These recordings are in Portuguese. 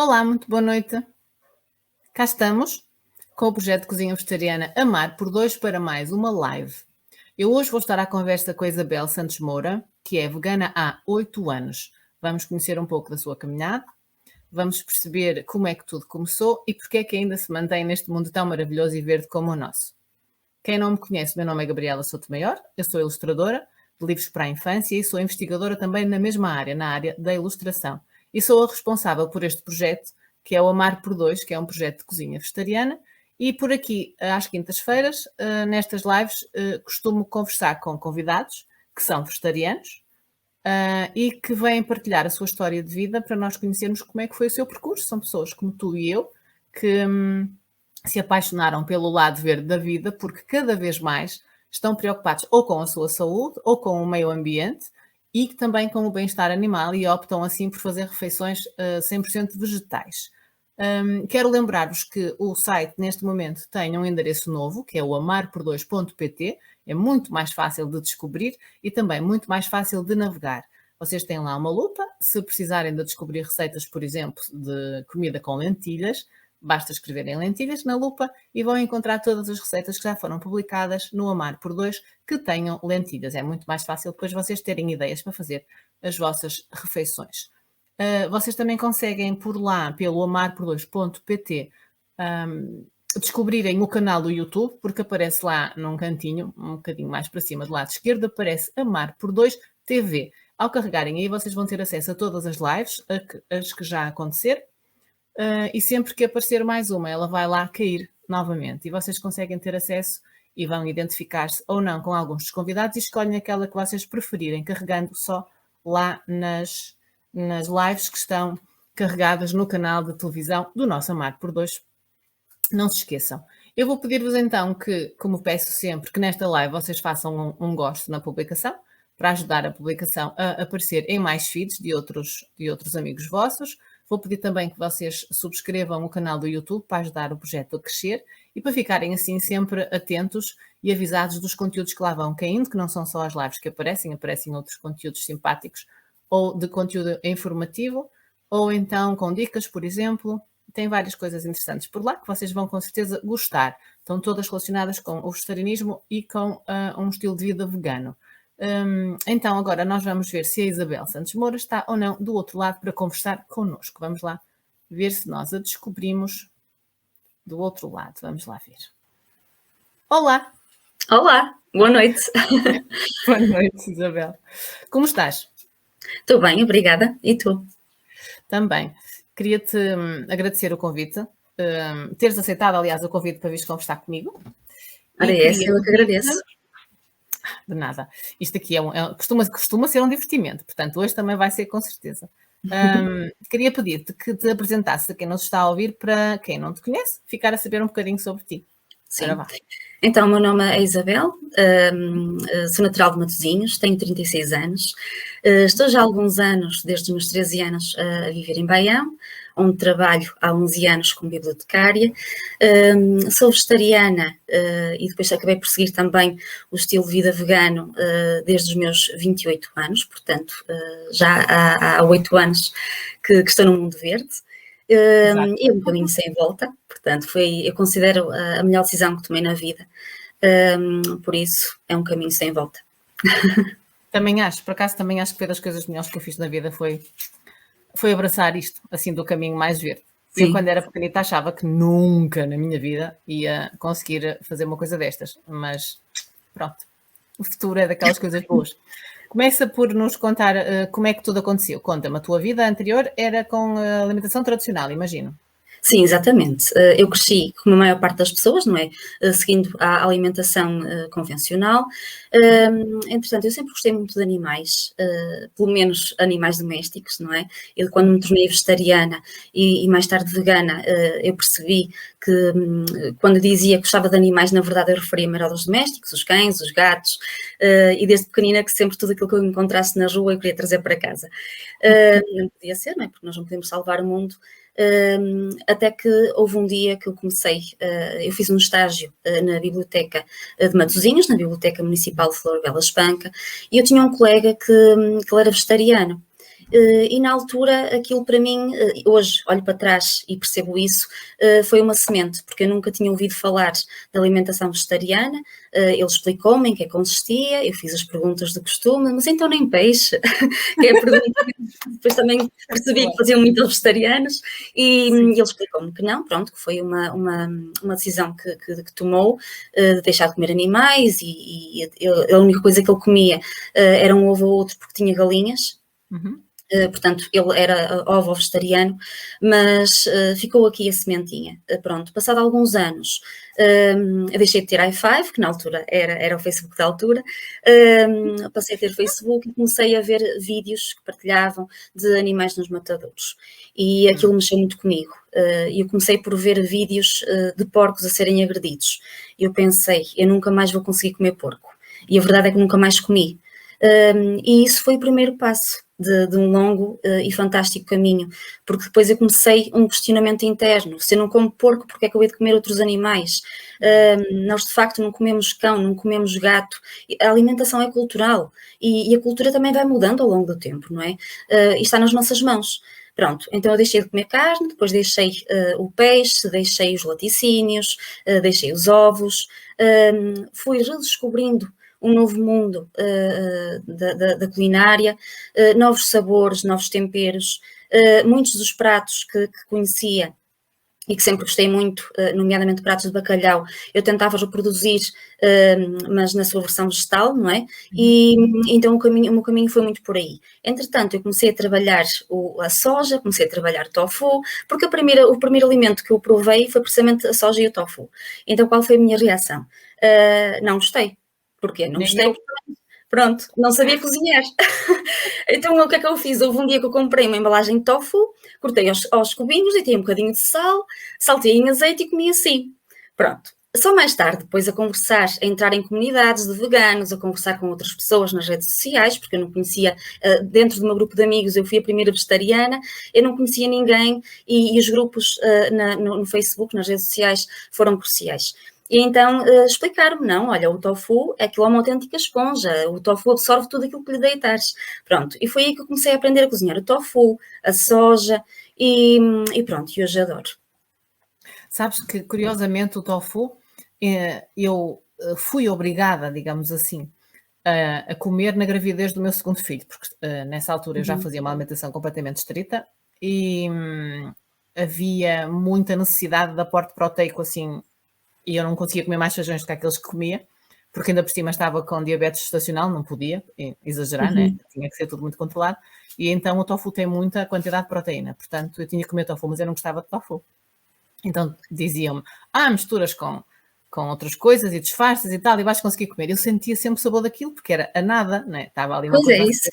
Olá, muito boa noite. Cá estamos com o projeto de Cozinha Vegetariana Amar por Dois para mais uma live. Eu hoje vou estar à conversa com a Isabel Santos Moura, que é vegana há 8 anos. Vamos conhecer um pouco da sua caminhada, vamos perceber como é que tudo começou e porque é que ainda se mantém neste mundo tão maravilhoso e verde como o nosso. Quem não me conhece, meu nome é Gabriela Sotomayor, eu sou ilustradora de livros para a infância e sou investigadora também na mesma área, na área da ilustração. E sou a responsável por este projeto, que é o Amar por Dois, que é um projeto de cozinha vegetariana. E por aqui, às quintas-feiras, nestas lives, costumo conversar com convidados que são vegetarianos e que vêm partilhar a sua história de vida para nós conhecermos como é que foi o seu percurso. São pessoas como tu e eu que se apaixonaram pelo lado verde da vida porque cada vez mais estão preocupados ou com a sua saúde ou com o meio ambiente e também com o bem-estar animal e optam assim por fazer refeições 100% vegetais. Quero lembrar-vos que o site neste momento tem um endereço novo, que é o amarpor2.pt, é muito mais fácil de descobrir e também muito mais fácil de navegar. Vocês têm lá uma lupa, se precisarem de descobrir receitas, por exemplo, de comida com lentilhas, basta escreverem lentilhas na lupa e vão encontrar todas as receitas que já foram publicadas no Amar por Dois que tenham lentilhas. É muito mais fácil depois vocês terem ideias para fazer as vossas refeições. Vocês também conseguem por lá, pelo amarpor2.pt, descobrirem o canal do YouTube, porque aparece lá num cantinho, um bocadinho mais para cima do lado esquerdo, aparece Amar por Dois TV. Ao carregarem aí, vocês vão ter acesso a todas as lives, as que já aconteceram, e sempre que aparecer mais uma, ela vai lá cair novamente. E vocês conseguem ter acesso e vão identificar-se ou não com alguns dos convidados e escolhem aquela que vocês preferirem, carregando só lá nas lives que estão carregadas no canal de televisão do nosso Amar por Dois. Não se esqueçam. Eu vou pedir-vos então que, como peço sempre, que nesta live vocês façam um gosto na publicação, para ajudar a publicação a aparecer em mais feeds de outros amigos vossos. Vou pedir também que vocês subscrevam o canal do YouTube para ajudar o projeto a crescer e para ficarem assim sempre atentos e avisados dos conteúdos que lá vão caindo, que não são só as lives que aparecem outros conteúdos simpáticos ou de conteúdo informativo, ou então com dicas, por exemplo. Tem várias coisas interessantes por lá que vocês vão com certeza gostar. Estão todas relacionadas com o vegetarianismo e com um estilo de vida vegano. Então agora nós vamos ver se a Isabel Santos Moura está ou não do outro lado para conversar connosco. Vamos lá ver se nós a descobrimos do outro lado. Vamos lá ver. Olá! Olá, boa noite. Boa noite, Isabel. Como estás? Estou bem, obrigada. E tu? Também. Queria-te agradecer o convite, teres aceitado, aliás, o convite para vires conversar comigo. Ora, essa eu que agradeço. De nada. Isto aqui costuma ser um divertimento, portanto, hoje também vai ser com certeza. Queria pedir-te que te apresentasses a quem nos está a ouvir, para quem não te conhece, ficar a saber um bocadinho sobre ti. Sim. Então, o meu nome é Isabel, sou natural de Matosinhos, tenho 36 anos, estou já há alguns anos, desde os meus 13 anos, a viver em Baião, onde trabalho há 11 anos como bibliotecária, sou vegetariana e depois acabei por seguir também o estilo de vida vegano desde os meus 28 anos, portanto já há 8 anos que estou no mundo verde. E um caminho sem volta, portanto eu considero a melhor decisão que tomei na vida, por isso é um caminho sem volta. Também acho, por acaso também acho que foi das coisas melhores que eu fiz na vida, foi abraçar isto, assim, do caminho mais verde. Sim. Eu, quando era pequenita, achava que nunca na minha vida ia conseguir fazer uma coisa destas, mas pronto, o futuro é daquelas coisas boas. Começa por nos contar como é que tudo aconteceu. Conta-me, a tua vida anterior era com alimentação tradicional, imagino. Sim, exatamente. Eu cresci, como a maior parte das pessoas, não é? Seguindo a alimentação convencional. Entretanto, eu sempre gostei muito de animais, pelo menos animais domésticos, não é? E quando me tornei vegetariana e mais tarde vegana, eu percebi que quando dizia que gostava de animais, na verdade eu referia-me aos domésticos, os cães, os gatos, e desde pequenina que sempre tudo aquilo que eu encontrasse na rua eu queria trazer para casa. Não podia ser, não é? Porque nós não podemos salvar o mundo. Até que houve um dia que eu comecei, eu fiz um estágio na biblioteca de Matosinhos, na Biblioteca Municipal de Flor Bela Espanca, e eu tinha um colega que ele era vegetariano. E na altura, aquilo para mim, hoje olho para trás e percebo isso, foi uma semente, porque eu nunca tinha ouvido falar da alimentação vegetariana. Ele explicou-me em que consistia, eu fiz as perguntas de costume, mas então nem peixe, que é a pergunta que depois também percebi que faziam muito os vegetarianos, e ele explicou-me que não, pronto, que foi uma decisão que tomou, de deixar de comer animais, e a única coisa que ele comia era um ovo ou outro porque tinha galinhas. Portanto, ele era ovo-vegetariano, mas ficou aqui a sementinha. Pronto, passado alguns anos, eu deixei de ter i5, que na altura era o Facebook da altura, passei a ter Facebook e comecei a ver vídeos que partilhavam de animais nos matadouros. E aquilo mexeu muito comigo. E eu comecei por ver vídeos de porcos a serem agredidos. E eu pensei, eu nunca mais vou conseguir comer porco. E a verdade é que nunca mais comi. E isso foi o primeiro passo de um longo e fantástico caminho, porque depois eu comecei um questionamento interno: se eu não como porco, porque é que eu hei de comer outros animais? Nós de facto não comemos cão, não comemos gato. A alimentação é cultural e a cultura também vai mudando ao longo do tempo, não é? E está nas nossas mãos. Pronto, então eu deixei de comer carne, depois deixei o peixe, deixei os laticínios, deixei os ovos, fui redescobrindo um novo mundo da culinária, novos sabores, novos temperos, muitos dos pratos que conhecia e que sempre gostei muito, nomeadamente pratos de bacalhau, eu tentava reproduzir, mas na sua versão vegetal, não é? E então o meu caminho foi muito por aí. Entretanto, eu comecei a trabalhar a soja, comecei a trabalhar o tofu, porque o primeiro alimento que eu provei foi precisamente a soja e o tofu. Então qual foi a minha reação? Não gostei. Porquê? Não gostei. Pronto, não sabia cozinhar. Então o que é que eu fiz? Houve um dia que eu comprei uma embalagem de tofu, cortei aos cubinhos, deitei um bocadinho de sal, saltei em azeite e comi assim. Pronto. Só mais tarde, depois a conversar, a entrar em comunidades de veganos, a conversar com outras pessoas nas redes sociais, porque eu não conhecia, dentro do meu grupo de amigos, eu fui a primeira vegetariana, eu não conhecia ninguém e os grupos no Facebook, nas redes sociais, foram cruciais. E então explicaram-me, não, olha, o tofu aquilo é uma autêntica esponja, o tofu absorve tudo aquilo que lhe deitares. Pronto, e foi aí que eu comecei a aprender a cozinhar o tofu, a soja e pronto, e hoje adoro. Sabes que, curiosamente, o tofu, eu fui obrigada, digamos assim, a comer na gravidez do meu segundo filho, porque nessa altura eu já fazia uma alimentação completamente estrita e havia muita necessidade de aporte proteico, assim, e eu não conseguia comer mais feijões do que aqueles que comia, porque ainda por cima estava com diabetes gestacional, não podia exagerar, né? Tinha que ser tudo muito controlado, e então o tofu tem muita quantidade de proteína, portanto eu tinha que comer tofu, mas eu não gostava de tofu. Então diziam-me, misturas com outras coisas e disfarces e tal, e vais conseguir comer. Eu sentia sempre o sabor daquilo, porque era a nada, né? Estava ali uma coisa. Pois é isso.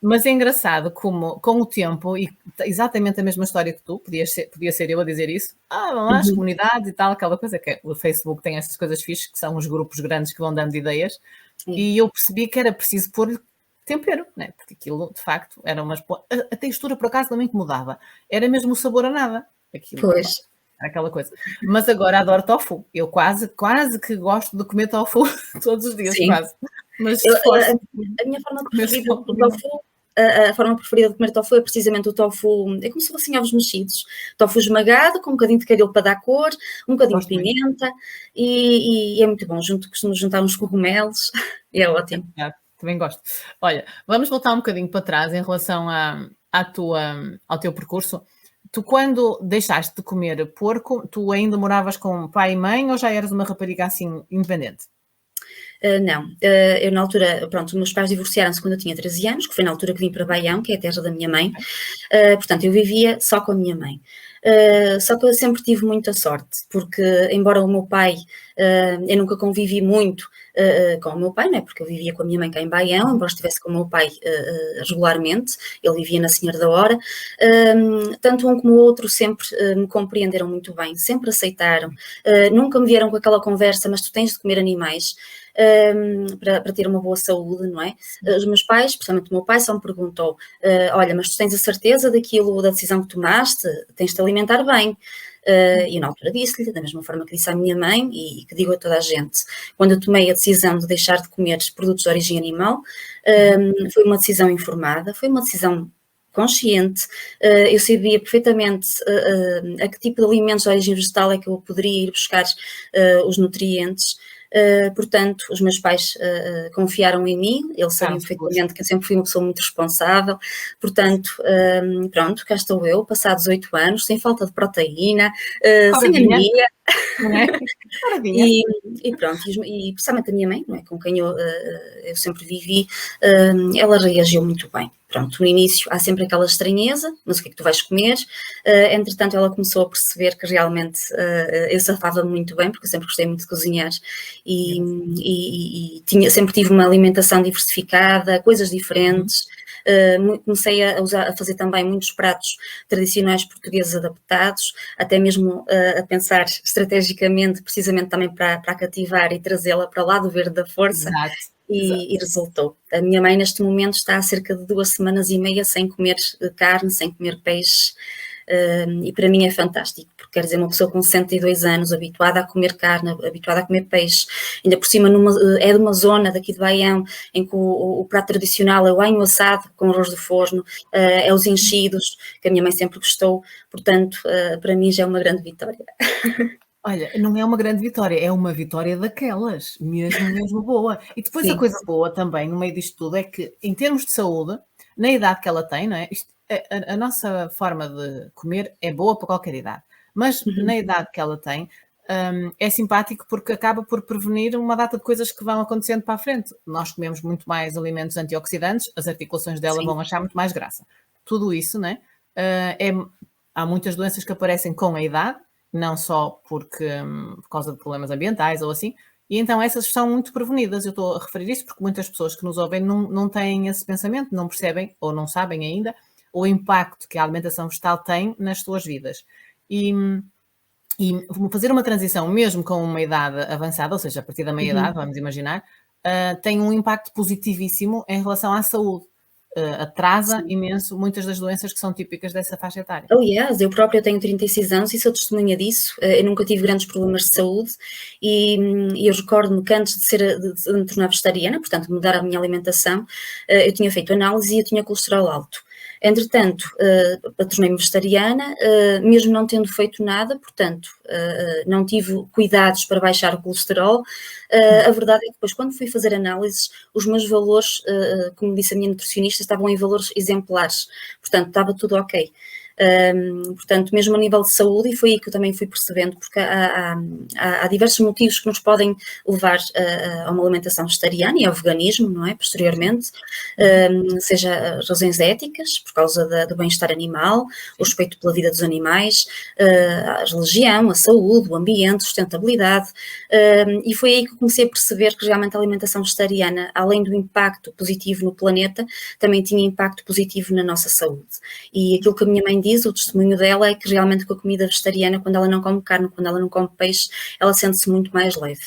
Mas é engraçado como, com o tempo, e exatamente a mesma história que tu, podia ser eu a dizer isso, vão lá, as comunidades e tal, aquela coisa que o Facebook tem essas coisas fixas, que são os grupos grandes que vão dando ideias, e eu percebi que era preciso pôr-lhe tempero, né? Porque aquilo, de facto, era a textura, por acaso, não me incomodava, era mesmo o sabor a nada, aquilo. Pois. Era aquela coisa. Mas agora adoro tofu, eu quase que gosto de comer tofu todos os dias, quase. Mas a minha forma preferida do tofu, a forma preferida de comer tofu é precisamente o tofu, é como se fossem ovos mexidos, tofu esmagado, com um bocadinho de caril para dar cor, um bocadinho de pimenta, e é muito bom, costumo juntar uns cogumelos, e é ótimo. Também gosto. Olha, vamos voltar um bocadinho para trás em relação ao teu percurso. Tu, quando deixaste de comer porco, tu ainda moravas com pai e mãe ou já eras uma rapariga assim independente? Não, eu na altura, pronto, meus pais divorciaram-se quando eu tinha 13 anos, que foi na altura que vim para Baião, que é a terra da minha mãe, portanto eu vivia só com a minha mãe. Só que eu sempre tive muita sorte, porque embora o meu pai, eu nunca convivi muito com o meu pai, não é? Porque eu vivia com a minha mãe cá em Baião, embora estivesse com o meu pai regularmente, ele vivia na Senhora da Hora, tanto um como o outro sempre me compreenderam muito bem, sempre aceitaram, nunca me vieram com aquela conversa, mas tu tens de comer animais, para ter uma boa saúde, não é? Os meus pais, especialmente o meu pai, só me perguntou, olha, mas tu tens a certeza da decisão que tomaste? Tens de te alimentar bem. E na altura disse-lhe, da mesma forma que disse à minha mãe e que digo a toda a gente, quando eu tomei a decisão de deixar de comer produtos de origem animal, foi uma decisão informada, foi uma decisão consciente, eu sabia perfeitamente a que tipo de alimentos de origem vegetal é que eu poderia ir buscar os nutrientes. Portanto, os meus pais confiaram em mim, eles sabiam perfeitamente que eu sempre fui uma pessoa muito responsável, portanto, pronto, cá estou eu, passados 8 anos, sem falta de proteína, sem anemia. Não é? E pronto, e principalmente a minha mãe, não é, com quem eu sempre vivi, ela reagiu muito bem. Pronto, no início há sempre aquela estranheza, mas o que é que tu vais comer? Entretanto, ela começou a perceber que realmente eu safava muito bem, porque eu sempre gostei muito de cozinhar e sempre tive uma alimentação diversificada, coisas diferentes. Comecei a fazer também muitos pratos tradicionais portugueses adaptados, até mesmo a pensar estrategicamente, precisamente também para cativar e trazê-la para lá do verde da força. Exato. E resultou. A minha mãe neste momento está há cerca de 2 semanas e meia sem comer carne, sem comer peixe, e para mim é fantástico, porque quer dizer, uma pessoa com 62 anos, habituada a comer carne, habituada a comer peixe, ainda por cima é de uma zona daqui de Baião, em que o prato tradicional é o anho assado com arroz de forno, é os enchidos, que a minha mãe sempre gostou, portanto, para mim já é uma grande vitória. Olha, não é uma grande vitória, é uma vitória daquelas, mesmo boa. E depois a coisa boa também, no meio disto tudo, é que, em termos de saúde, na idade que ela tem, não é? A nossa forma de comer é boa para qualquer idade, mas na idade que ela tem, é simpático porque acaba por prevenir uma data de coisas que vão acontecendo para a frente. Nós comemos muito mais alimentos antioxidantes, as articulações dela vão achar muito mais graça. Tudo isso, não é? Há muitas doenças que aparecem com a idade, não só por causa de problemas ambientais ou assim, e então essas são muito prevenidas. Eu estou a referir isso porque muitas pessoas que nos ouvem não têm esse pensamento, não percebem ou não sabem ainda o impacto que a alimentação vegetal tem nas suas vidas. E fazer uma transição, mesmo com uma idade avançada, ou seja, a partir da meia-idade, vamos imaginar, tem um impacto positivíssimo em relação à saúde. Atrasa imenso muitas das doenças que são típicas dessa faixa etária. Aliás, eu própria tenho 36 anos e sou testemunha disso. Eu nunca tive grandes problemas de saúde e eu recordo-me que antes de me tornar vegetariana, portanto mudar a minha alimentação, eu tinha feito análise e eu tinha colesterol alto. Entretanto, tornei-me vegetariana, mesmo não tendo feito nada, portanto, não tive cuidados para baixar o colesterol. A verdade é que depois, quando fui fazer análises, os meus valores, como disse a minha nutricionista, estavam em valores exemplares, portanto, estava tudo ok. Portanto, mesmo a nível de saúde, e foi aí que eu também fui percebendo, porque há diversos motivos que nos podem levar a uma alimentação vegetariana e ao veganismo, não é? Posteriormente, seja razões éticas, por causa do bem-estar animal, o respeito pela vida dos animais, a religião, a saúde, o ambiente, a sustentabilidade, e foi aí que eu comecei a perceber que realmente a alimentação vegetariana, além do impacto positivo no planeta, também tinha impacto positivo na nossa saúde. E aquilo que a minha mãe diz, o testemunho dela, é que realmente com a comida vegetariana, quando ela não come carne, quando ela não come peixe, ela sente-se muito mais leve.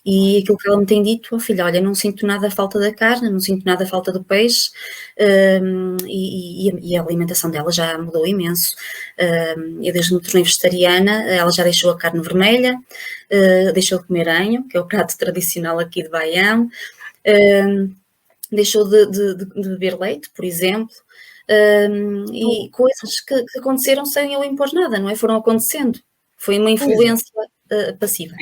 E aquilo que ela me tem dito, filha, olha, não sinto nada a falta da carne, não sinto nada a falta do peixe, e a alimentação dela já mudou imenso. Eu desde que me tornei vegetariana, ela já deixou a carne vermelha, deixou de comer anho, que é o prato tradicional aqui de Baião, deixou de beber leite, por exemplo, e coisas que aconteceram sem eu impor nada, não é? Foram acontecendo. Foi uma influência passiva.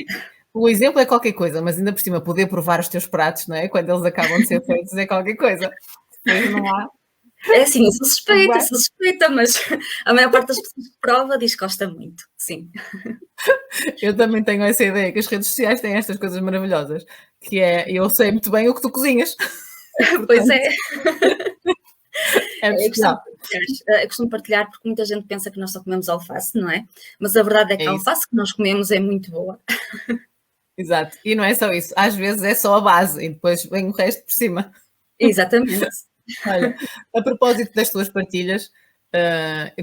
O exemplo é qualquer coisa, mas ainda por cima poder provar os teus pratos, não é? Quando eles acabam de ser feitos é qualquer coisa. Depois não há. É assim, eu sou suspeita, mas a maior parte das pessoas que prova diz que gosta muito, sim. Eu também tenho essa ideia, que as redes sociais têm estas coisas maravilhosas, que é, eu sei muito bem o que tu cozinhas. Pois é. Eu costumo partilhar porque muita gente pensa que nós só comemos alface, não é? Mas a verdade é que a alface que nós comemos é muito boa. Exato, e não é só isso, às vezes é só a base e depois vem o resto por cima. Exatamente. Olha, a propósito das tuas partilhas,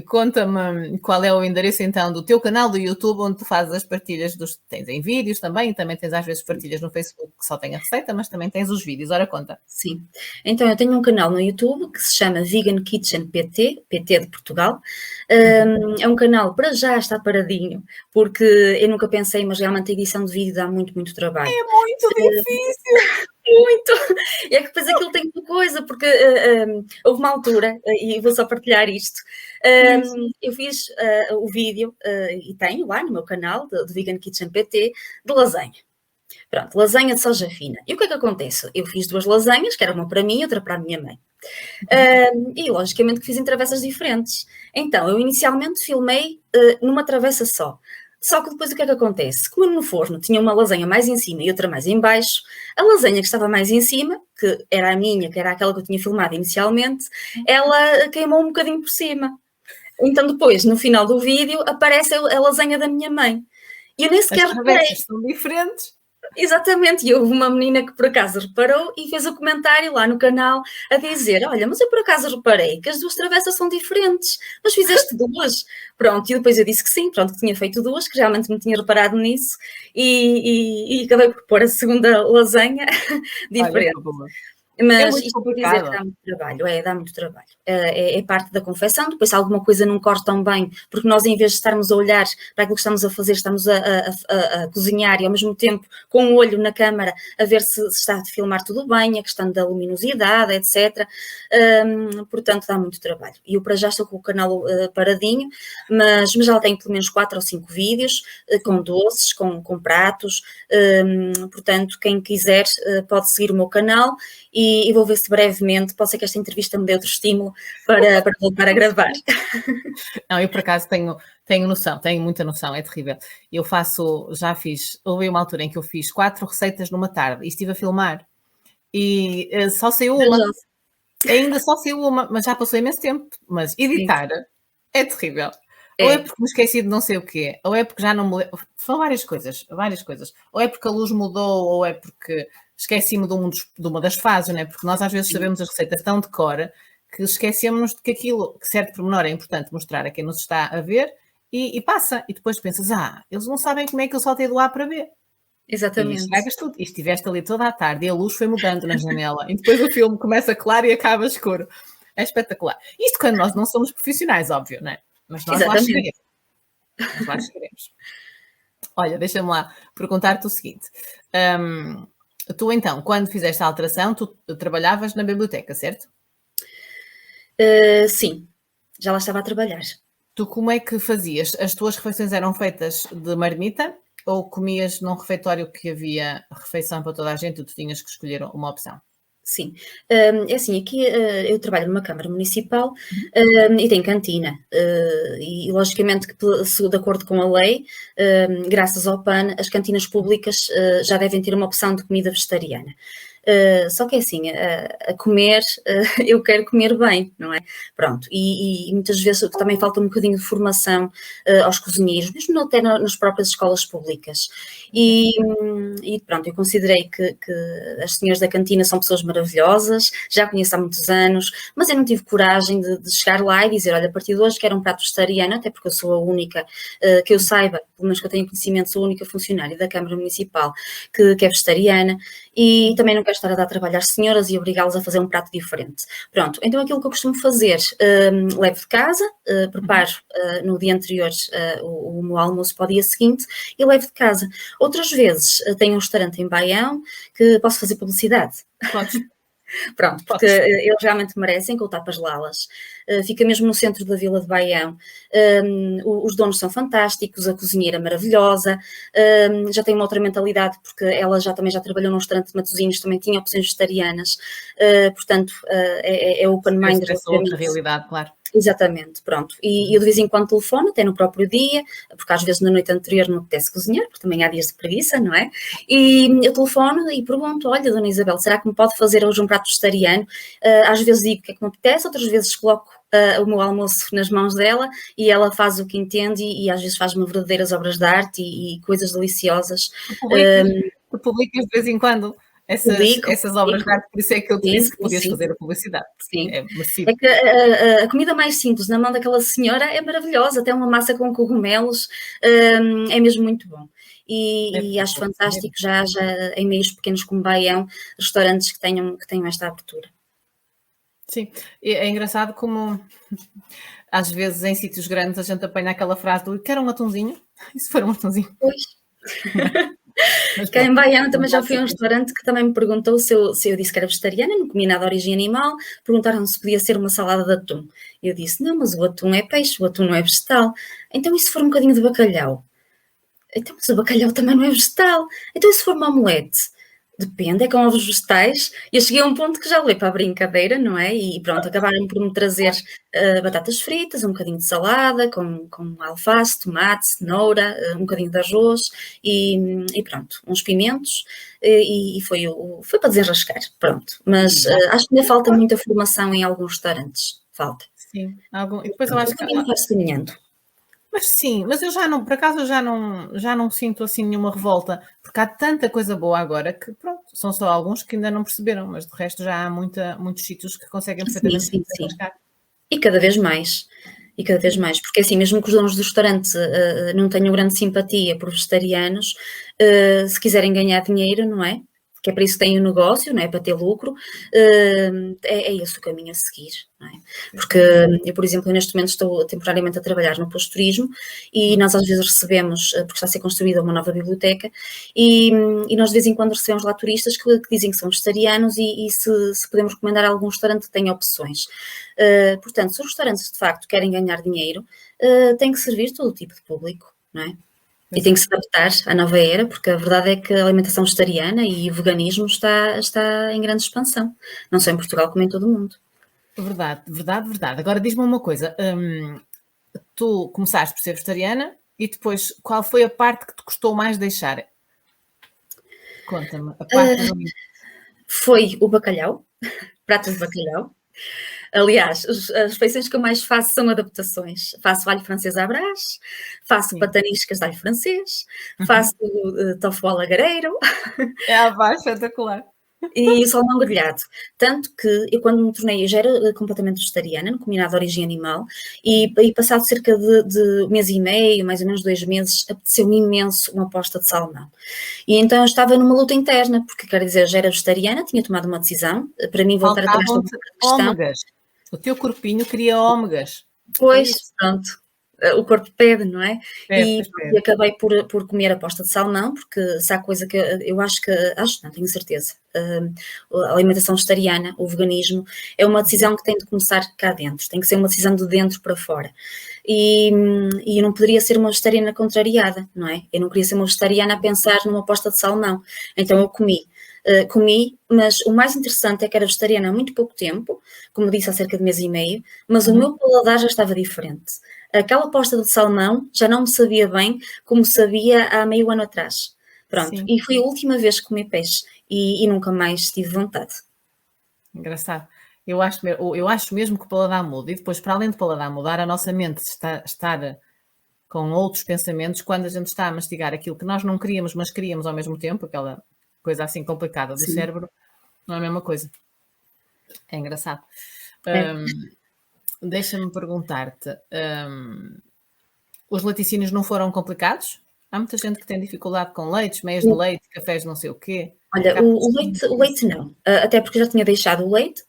Conta-me qual é o endereço então do teu canal do YouTube onde tu fazes as partilhas tens em vídeos também tens às vezes partilhas no Facebook que só tem a receita, mas também tens os vídeos. Ora, conta. Sim. Então, eu tenho um canal no YouTube que se chama Vegan Kitchen PT, PT de Portugal. É um canal, para já está paradinho, porque eu nunca pensei, mas realmente a edição de vídeo dá muito, muito trabalho. É muito difícil! Muito! É que depois aquilo tem muita coisa, porque houve uma altura, e vou só partilhar isto, eu fiz o vídeo, e tenho lá no meu canal, de Vegan Kitchen PT, de lasanha. Pronto, lasanha de soja fina. E o que é que acontece? Eu fiz 2 lasanhas, que era uma para mim e outra para a minha mãe. E logicamente que fiz em travessas diferentes. Então, eu inicialmente filmei numa travessa só. Só que depois o que é que acontece? Como no forno tinha uma lasanha mais em cima e outra mais em baixo, a lasanha que estava mais em cima, que era a minha, que era aquela que eu tinha filmado inicialmente, ela queimou um bocadinho por cima. Então depois, no final do vídeo, aparece a lasanha da minha mãe. E eu nem sequer reparei. As travessas são diferentes. Exatamente, e houve uma menina que por acaso reparou e fez um comentário lá no canal a dizer: olha, mas eu por acaso reparei que as 2 travessas são diferentes, mas fizeste 2. Pronto, e depois eu disse que sim, pronto, que tinha feito 2, que realmente me tinha reparado nisso e acabei por pôr a segunda lasanha diferente. Mas isto para dizer que dá muito trabalho, dá muito trabalho. É parte da confecção, depois se alguma coisa não corre tão bem, porque nós em vez de estarmos a olhar para aquilo que estamos a fazer, estamos a cozinhar e ao mesmo tempo com o olho na câmara a ver se está a filmar tudo bem, a questão da luminosidade, etc. Portanto, dá muito trabalho. E eu para já estou com o canal paradinho, mas já tenho pelo menos 4 ou 5 vídeos com doces, com pratos, portanto, quem quiser pode seguir o meu canal e vou ver se brevemente, pode ser que esta entrevista me dê outro estímulo para voltar a gravar. Não, eu por acaso tenho noção, tenho muita noção, é terrível. Houve uma altura em que eu fiz 4 receitas numa tarde e estive a filmar e só saiu uma. Ainda só saiu uma, mas já passou imenso tempo. Mas editar é terrível. Ou é porque me esqueci de não sei o quê, ou é porque já não me lembro. São várias coisas. Ou é porque a luz mudou, ou é porque esqueci-me de uma das fases, né? Porque nós às vezes sabemos as receitas tão de cor que esquecemos de que aquilo, que certo pormenor é importante mostrar a quem nos está a ver e passa. E depois pensas, eles não sabem como é que eu saltei do A para B. Exatamente. E estragas tudo. E estiveste ali toda a tarde e a luz foi mudando na janela. E depois o filme começa claro e acaba escuro. É espetacular. Isto quando nós não somos profissionais, óbvio, não é? Mas nós lá chegaremos. Olha, deixa-me lá perguntar-te o seguinte. Tu então, quando fizeste a alteração, tu trabalhavas na biblioteca, certo? Sim, já lá estava a trabalhar. Tu como é que fazias? As tuas refeições eram feitas de marmita ou comias num refeitório que havia refeição para toda a gente e tu tinhas que escolher uma opção? Sim, é assim, aqui eu trabalho numa Câmara Municipal e tem cantina e logicamente que de acordo com a lei, graças ao PAN, as cantinas públicas já devem ter uma opção de comida vegetariana. Só que é assim, a comer, eu quero comer bem, não é? Pronto, e muitas vezes também falta um bocadinho de formação aos cozinheiros, mesmo até nas próprias escolas públicas. E pronto, eu considerei que as senhoras da cantina são pessoas maravilhosas, já conheço há muitos anos, mas eu não tive coragem de chegar lá e dizer, olha, a partir de hoje quero um prato vegetariano, até porque eu sou a única, que eu saiba, pelo menos que eu tenho conhecimento, sou a única funcionária da Câmara Municipal que é vegetariana, e também não quero estar a dar trabalho às senhoras e obrigá-las a fazer um prato diferente. Pronto, então aquilo que eu costumo fazer, levo de casa, preparo no dia anterior o meu almoço para o dia seguinte e levo de casa. Outras vezes tenho um restaurante em Baião que posso fazer publicidade. Podes. Pronto, porque eles realmente merecem, com o Tapas Lalas. Fica mesmo no centro da Vila de Baião. Os donos são fantásticos, a cozinheira maravilhosa, já tem uma outra mentalidade, porque ela também já trabalhou num restaurante de Matosinhos, também tinha opções vegetarianas, portanto, é open-minded. Essa outra realidade, claro. Exatamente, pronto. E eu de vez em quando telefono, até no próprio dia, porque às vezes na noite anterior não apetece cozinhar, porque também há dias de preguiça, não é? E eu telefono e pergunto, olha, Dona Isabel, será que me pode fazer hoje um prato vegetariano? Às vezes digo o que é que me apetece, outras vezes coloco o meu almoço nas mãos dela e ela faz o que entende e às vezes faz-me verdadeiras obras de arte e coisas deliciosas. Tu publicas de vez em quando Publico, essas obras de arte, por isso é que eu te sim, disse que podias sim, fazer a publicidade. sim. É merecido. É que a comida mais simples na mão daquela senhora é maravilhosa, até uma massa com cogumelos, é mesmo muito bom. E acho fantástico já em meios pequenos como Baião, restaurantes que tenham esta abertura. Sim, é engraçado como às vezes em sítios grandes a gente apanha aquela frase do quer um atumzinho? E se for um atumzinho? Pois. Mas Cá em pronto, Baião também não já pode fui a um ser. restaurante que também me perguntou se eu disse que era vegetariana, não comia nada de origem animal, perguntaram se podia ser uma salada de atum. Eu disse, não, mas o atum é peixe, o atum não é vegetal. Então e se for um bocadinho de bacalhau? Então, mas o bacalhau também não é vegetal. Então e se for uma omelete? Depende, é com ovos vegetais. E eu cheguei a um ponto que já levei para a brincadeira, não é? E pronto, acabaram por me trazer batatas fritas, um bocadinho de salada, com alface, tomate, cenoura, um bocadinho de arroz e pronto, uns pimentos. E foi para desenrascar, pronto. Mas acho que ainda falta muita formação em alguns restaurantes. Falta. Sim, e depois eu acho O que caminho vai-se caminhando. mas sim, mas eu já não, por acaso eu já não sinto assim nenhuma revolta, porque há tanta coisa boa agora que pronto, são só alguns que ainda não perceberam, mas de resto já há muitos sítios que conseguem Sim, perfeitamente sim, sim. desenrascar. E cada vez mais. E cada vez mais. Porque assim, mesmo que os donos do restaurante não tenham grande simpatia por vegetarianos, se quiserem ganhar dinheiro, não é? Que é para isso que têm o negócio, não é? Para ter lucro, é esse o caminho a seguir, não é? Porque eu, por exemplo, neste momento estou temporariamente a trabalhar no posto de turismo e nós às vezes recebemos, porque está a ser construída uma nova biblioteca, e nós de vez em quando recebemos lá turistas que dizem que são vegetarianos e se podemos recomendar algum restaurante que tenha opções. Portanto, se os restaurantes de facto querem ganhar dinheiro, têm que servir todo o tipo de público, não é? E tem que se adaptar à nova era, porque a verdade é que a alimentação vegetariana e o veganismo está em grande expansão, não só em Portugal como em todo o mundo. Verdade, verdade, verdade. Agora diz-me uma coisa, tu começaste por ser vegetariana e depois qual foi a parte que te custou mais deixar? Conta-me, a parte mais ou menos. Foi o bacalhau, pratos de bacalhau. Aliás, as refeições que eu mais faço são adaptações. Faço alho francês à Brás, faço Sim. pataniscas de alho francês, faço tofu ao lagareiro, É a baixa espetacular. e salmão grelhado. Tanto que eu, quando me tornei, eu já era completamente vegetariana, não comia nada de origem animal, e passado cerca de mês e meio, mais ou menos 2 meses, apeteceu-me imenso uma posta de salmão. E então eu estava numa luta interna, porque quer dizer, já era vegetariana, tinha tomado uma decisão, para mim voltar atrás sobre Faltavam-te a questão. ômegas. O teu corpinho queria ômegas. Pois, pronto, o corpo pede, não é? Pede, E acabei por comer a posta de salmão, porque se há coisa que eu acho não, tenho certeza, a alimentação vegetariana, o veganismo, é uma decisão que tem de começar cá dentro, tem que ser uma decisão de dentro para fora. E eu não poderia ser uma vegetariana contrariada, não é? Eu não queria ser uma vegetariana a pensar numa posta de salmão. Então eu comi, mas o mais interessante é que era vegetariana há muito pouco tempo, como disse, há cerca de mês e meio, mas o meu paladar já estava diferente. Aquela posta de salmão já não me sabia bem como sabia há meio ano atrás. Pronto, Sim. e foi a última vez que comi peixe e nunca mais tive vontade. Engraçado. Eu acho mesmo que o paladar muda e depois, para além do paladar mudar, a nossa mente estar com outros pensamentos quando a gente está a mastigar aquilo que nós não queríamos, mas queríamos ao mesmo tempo, aquela coisa assim complicada do Sim. cérebro, não é a mesma coisa. É engraçado. É. Deixa-me perguntar-te, os laticínios não foram complicados? Há muita gente que tem dificuldade com leites, meias de leite, cafés não sei o quê. Olha, o leite não, até porque já tinha deixado o leite,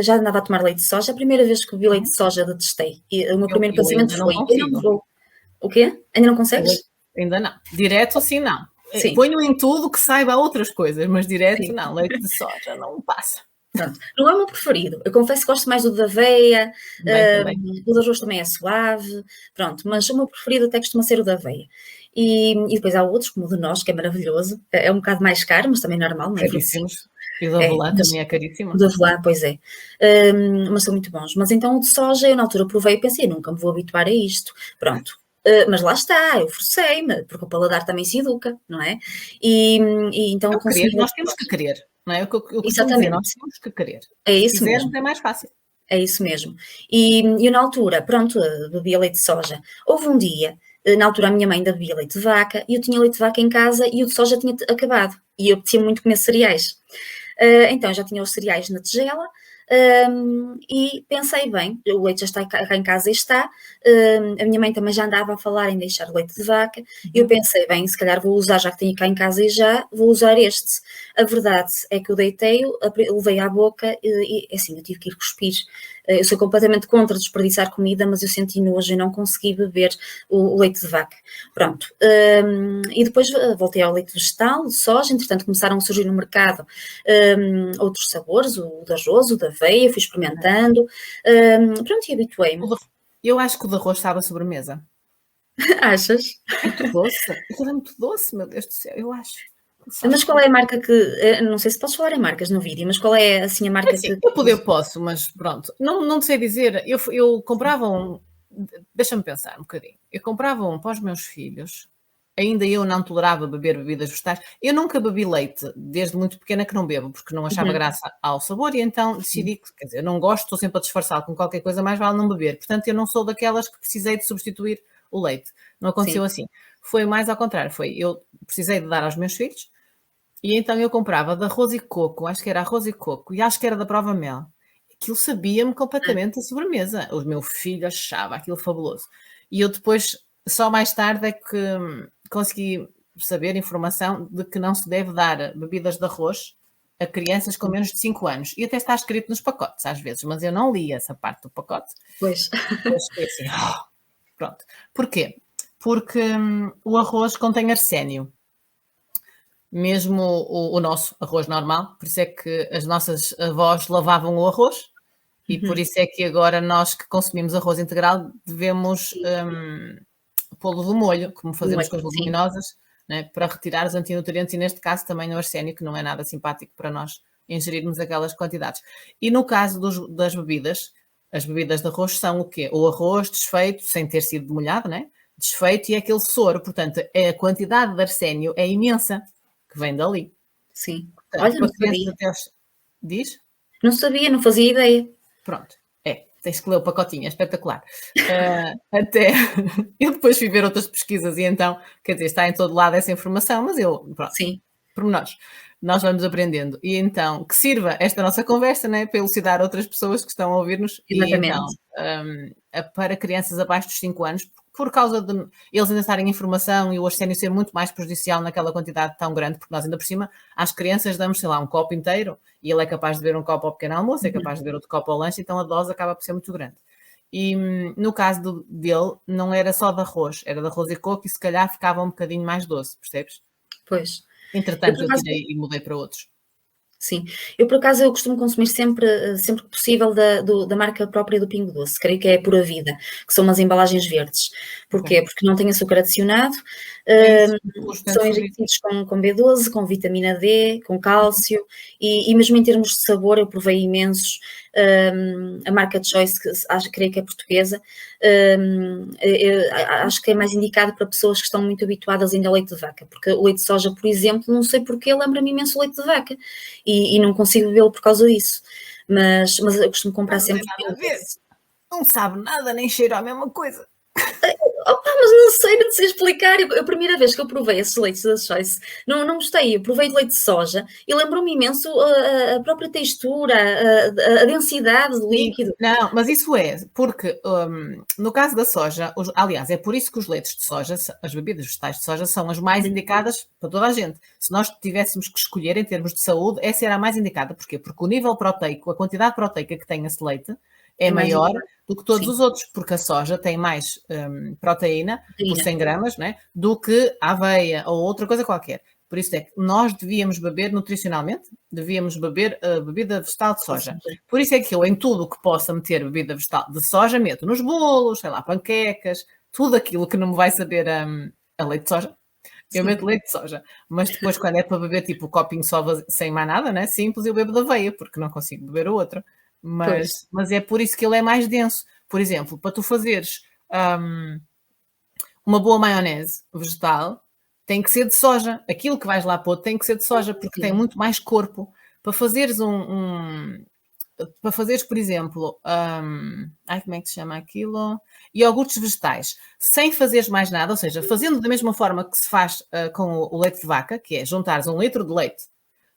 já andava a tomar leite de soja. A primeira vez que bebi leite de soja detestei. E o meu primeiro pensamento ainda não foi: eu não consigo. vou. O quê? Ainda não consegues? Ainda não. Direto assim não. Sim. Ponho em tudo que saiba outras coisas, mas direto Sim. não. Leite de soja não passa. Pronto. Não é o meu preferido. Eu confesso que gosto mais do da aveia, Também. o de arroz também é suave, pronto, mas o meu preferido até costuma ser o da aveia. E depois há outros, como o de nós, que é maravilhoso, é um bocado mais caro, mas também normal, não é? Caríssimos. E o de avelã também é caríssimo. O de avelã, pois é. Mas são muito bons. Mas então o de soja, eu na altura provei e pensei, nunca me vou habituar a isto. Pronto. Mas lá está, eu forcei-me, porque o paladar também se educa, não é? E então nós temos que querer, não é? Eu costumo dizer, nós temos que querer. É Se isso quisermos mesmo. é mais fácil. É isso mesmo. E eu na altura, pronto, bebia leite de soja. Houve um dia, na altura a minha mãe ainda bebia leite de vaca, e eu tinha leite de vaca em casa e o de soja tinha acabado. e eu apetecia muito comer cereais. Então já tinha os cereais na tigela, e pensei, bem, o leite já está cá em casa e está, a minha mãe também já andava a falar em deixar leite de vaca, e eu pensei, bem, se calhar vou usar, já que tenho cá em casa e já, vou usar este. A verdade é que eu deitei-o, levei à boca e assim, eu tive que ir cuspir. Eu sou completamente contra desperdiçar comida, mas eu senti nojo e não consegui beber o leite de vaca. Pronto. E depois voltei ao leite vegetal, de soja, entretanto começaram a surgir no mercado outros sabores, o de arroz, o da aveia, fui experimentando, pronto, e habituei-me. Eu acho que o de arroz sabe a sobremesa. Achas? Muito doce. Aquilo é muito doce, meu Deus do céu, eu acho. Mas qual é a marca que, não sei se posso falar em marcas no vídeo, mas qual é assim a marca Assim, que... eu poder posso, mas pronto, não sei dizer, eu comprava um, deixa-me pensar um bocadinho, eu comprava um para os meus filhos, ainda eu não tolerava beber bebidas vegetais, eu nunca bebi leite, desde muito pequena que não bebo, porque não achava graça ao sabor e então decidi que, quer dizer, eu não gosto, estou sempre a disfarçá-lo com qualquer coisa, mais vale não beber, portanto eu não sou daquelas que precisei de substituir o leite, não aconteceu Sim. assim, foi mais ao contrário, eu precisei de dar aos meus filhos, e então eu comprava de arroz e coco, acho que era arroz e coco, e acho que era da Prova Mel. Aquilo sabia-me completamente a sobremesa. O meu filho achava aquilo fabuloso. E eu depois, só mais tarde, é que consegui saber informação de que não se deve dar bebidas de arroz a crianças com menos de 5 anos. E até está escrito nos pacotes, às vezes, mas eu não li essa parte do pacote. Pois. Depois fiquei assim, pronto. Porquê? Porque o arroz contém arsénio. Mesmo o nosso arroz normal, por isso é que as nossas avós lavavam o arroz e por isso é que agora nós que consumimos arroz integral devemos pô-lo do molho, como fazemos com as Sim, leguminosas, né, para retirar os antinutrientes e neste caso também o arsénio, que não é nada simpático para nós ingerirmos aquelas quantidades. E no caso das bebidas, as bebidas de arroz são o quê? O arroz desfeito, sem ter sido demolhado, né? Desfeito e aquele soro, portanto a quantidade de arsénio é imensa que vem dali. sim. Portanto, Olha, para não crianças sabia. até aos... Diz? Não sabia, não fazia ideia. Pronto. Tens que ler o pacotinho, é espetacular. Até eu depois fui ver outras pesquisas e então, quer dizer, está em todo lado essa informação, mas pronto, Sim, pormenores. Nós vamos aprendendo. E então, que sirva esta nossa conversa, né, para elucidar outras pessoas que estão a ouvir-nos. E então, exatamente. para crianças abaixo dos 5 anos, por causa de eles ainda estarem em formação e o arsénio ser muito mais prejudicial naquela quantidade tão grande, porque nós ainda por cima, às crianças damos, sei lá, um copo inteiro e ele é capaz de beber um copo ao pequeno almoço, é capaz de beber outro copo ao lanche, então a dose acaba por ser muito grande. E no caso dele, não era só de arroz, era de arroz e coco e se calhar ficava um bocadinho mais doce, percebes? Pois. Eu Entretanto, por eu acaso tirei e mudei para outros. Sim. Eu, por acaso, eu costumo consumir sempre que possível da marca própria do Pingo Doce, creio que é a Pura Vida, que são umas embalagens verdes. Ok. Porquê? Porque não tem açúcar adicionado, É isso, os são favoritos. enriquecidos com B12, com vitamina D, com cálcio e mesmo em termos de sabor eu provei imensos. A marca Choice, creio que é portuguesa, acho que é mais indicado para pessoas que estão muito habituadas ainda ao leite de vaca, porque o leite de soja, por exemplo, não sei porquê, lembra-me imenso o leite de vaca e não consigo bebê-lo por causa disso. Mas eu costumo comprar Não tem sempre nada a Pingo ver. Doce. Não sabe nada, nem cheira a mesma coisa. Opa, mas não sei explicar. A primeira vez que eu provei esses leites da Choice, não gostei. Eu provei de leite de soja e lembrou-me imenso a própria textura, a densidade do Sim, líquido. não, mas isso é porque, no caso da soja, aliás, é por isso que os leites de soja, as bebidas vegetais de soja, são as mais indicadas para toda a gente. Se nós tivéssemos que escolher em termos de saúde, essa era a mais indicada. Porquê? Porque o nível proteico, a quantidade proteica que tem esse leite, é É mais maior elevado. do que todos Sim, os outros, porque a soja tem mais proteína por proteína. 100 gramas, né, do que a aveia ou outra coisa qualquer. Por isso é que nós devíamos beber nutricionalmente, devíamos beber bebida vegetal de soja. Por isso é que eu, em tudo o que possa meter bebida vegetal de soja, meto nos bolos, sei lá, panquecas, tudo aquilo que não me vai saber a leite de soja, eu Sim, meto leite de soja. Mas depois, quando é para beber tipo copinho só sem mais nada, né, simples, eu bebo da aveia, porque não consigo beber o outro. pois. Mas é por isso que ele é mais denso. Por exemplo, para tu fazeres uma boa maionese vegetal, tem que ser de soja. Aquilo que vais lá pôr tem que ser de soja, porque tem Sim, muito mais corpo. Para fazeres para fazeres, por exemplo, como é que se chama aquilo? Iogurtes vegetais, sem fazeres mais nada, ou seja, fazendo da mesma forma que se faz com o leite de vaca, que é juntares 1 litro de leite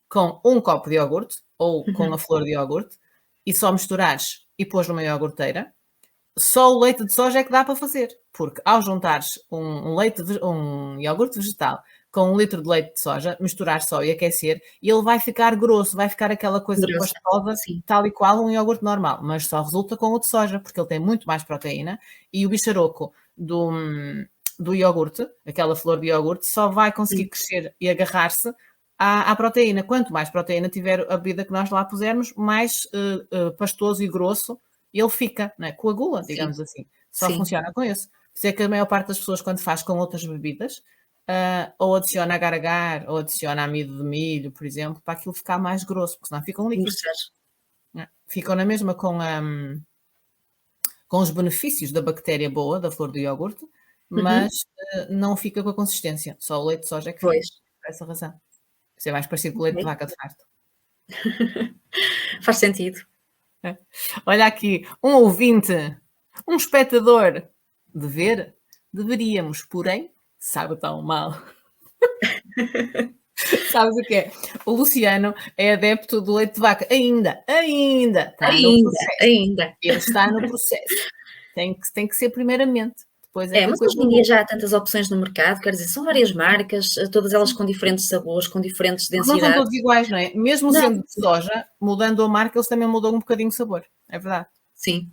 com 1 copo de iogurte, ou com a flor de iogurte, e só misturares e pôs numa iogurteira, só o leite de soja é que dá para fazer, porque ao juntares um iogurte vegetal com 1 litro de leite de soja, misturar só e aquecer, e ele vai ficar grosso, vai ficar aquela coisa Grosso, pastosa, sim. tal e qual um iogurte normal, mas só resulta com o de soja, porque ele tem muito mais proteína, e o bicharoco do iogurte, aquela flor de iogurte, só vai conseguir crescer e agarrar-se à proteína. Quanto mais proteína tiver a bebida que nós lá pusermos, mais pastoso e grosso ele fica, não é? Coagula, digamos assim. Só funciona com esse. Por isso é que a maior parte das pessoas, quando faz com outras bebidas, ou adiciona agar-agar, ou adiciona amido de milho, por exemplo, para aquilo ficar mais grosso, porque senão ficam líquidos. Ficam na mesma com os benefícios da bactéria boa, da flor do iogurte, mas não fica com a consistência. Só o leite de soja é que fica, por essa razão. Isso é mais parecido com o leite de vaca, de facto. Faz sentido. Olha aqui, um ouvinte, um espectador, deveríamos, porém, sabe tão mal. Sabes o que é? O Luciano é adepto do leite de vaca. Ainda. Está no processo. Ele está no processo. Tem que ser primeiramente. Depois Mas hoje em dia já há tantas opções no mercado, quer dizer, são várias marcas, todas elas com diferentes sabores, com diferentes densidades. Não são todos iguais, não é? Mesmo sendo de soja, mudando a marca, eles também mudam um bocadinho o sabor. É verdade. Sim.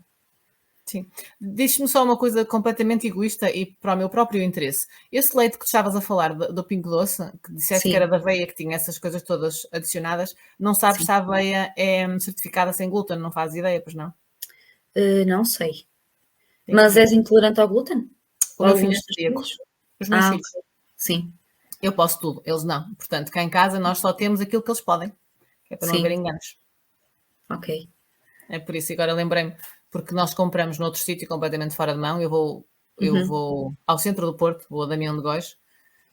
Diz-me só uma coisa completamente egoísta e para o meu próprio interesse. Esse leite que tu estavas a falar do Pingo Doce, que disseste que era da aveia, que tinha essas coisas todas adicionadas, não sabes se a aveia é certificada sem glúten? Não fazes ideia, pois não? Não sei. Mas és intolerante ao glúten? O meu filho é celíaco. Os meus filhos. Sim. Eu posso tudo, eles não. Portanto, cá em casa nós só temos aquilo que eles podem. Que é para não haver enganos. Ok. É por isso, agora lembrei-me, porque nós compramos noutro sítio completamente fora de mão. Eu vou ao centro do Porto, vou a Damião de Góis.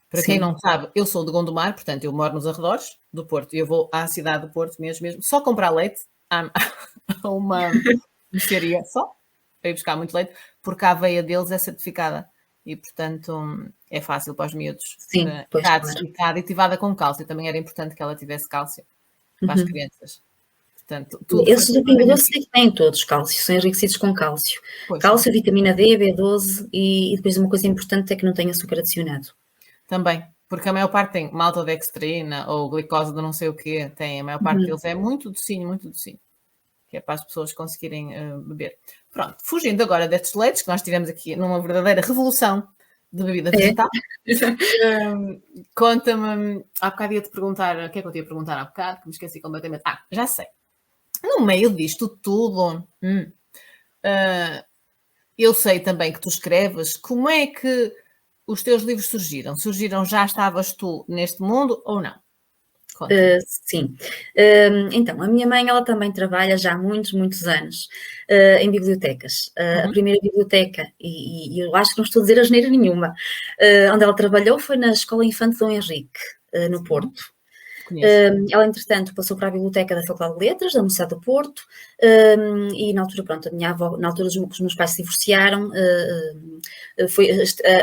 Para quem não sabe, eu sou de Gondomar, portanto, eu moro nos arredores do Porto. E eu vou à cidade do Porto mesmo, só comprar leite a uma mercearia só, para ir buscar muito leite, porque a aveia deles é certificada. E, portanto, é fácil para os miúdos. Sim, pois, Está aditivada com cálcio. Também era importante que ela tivesse cálcio para as crianças. Portanto, esses do Pingo Doce têm todos cálcio, são enriquecidos com cálcio. Cálcio, vitamina D, B12 e depois uma coisa importante é que não tem açúcar adicionado. Também, porque a maior parte tem maltodextrina ou glicose de não sei o quê, tem. A maior parte deles é muito docinho, que é para as pessoas conseguirem beber. Pronto, fugindo agora destes leites, que nós tivemos aqui numa verdadeira revolução de bebida vegetal. Conta-me, há bocado ia-te perguntar, o que é que eu te ia perguntar há bocado, que me esqueci completamente. Já sei. No meio disto tudo, eu sei também que tu escreves. Como é que os teus livros surgiram? Já estavas tu neste mundo ou não? Sim. Então, a minha mãe, ela também trabalha já há muitos, muitos anos em bibliotecas. A primeira biblioteca, e eu acho que não estou a dizer asneira nenhuma, onde ela trabalhou foi na Escola Infante Dom Henrique, no Porto. Ela, entretanto, passou para a biblioteca da Faculdade de Letras, da Universidade do Porto, e na altura, pronto, a minha avó, na altura os meus pais se divorciaram,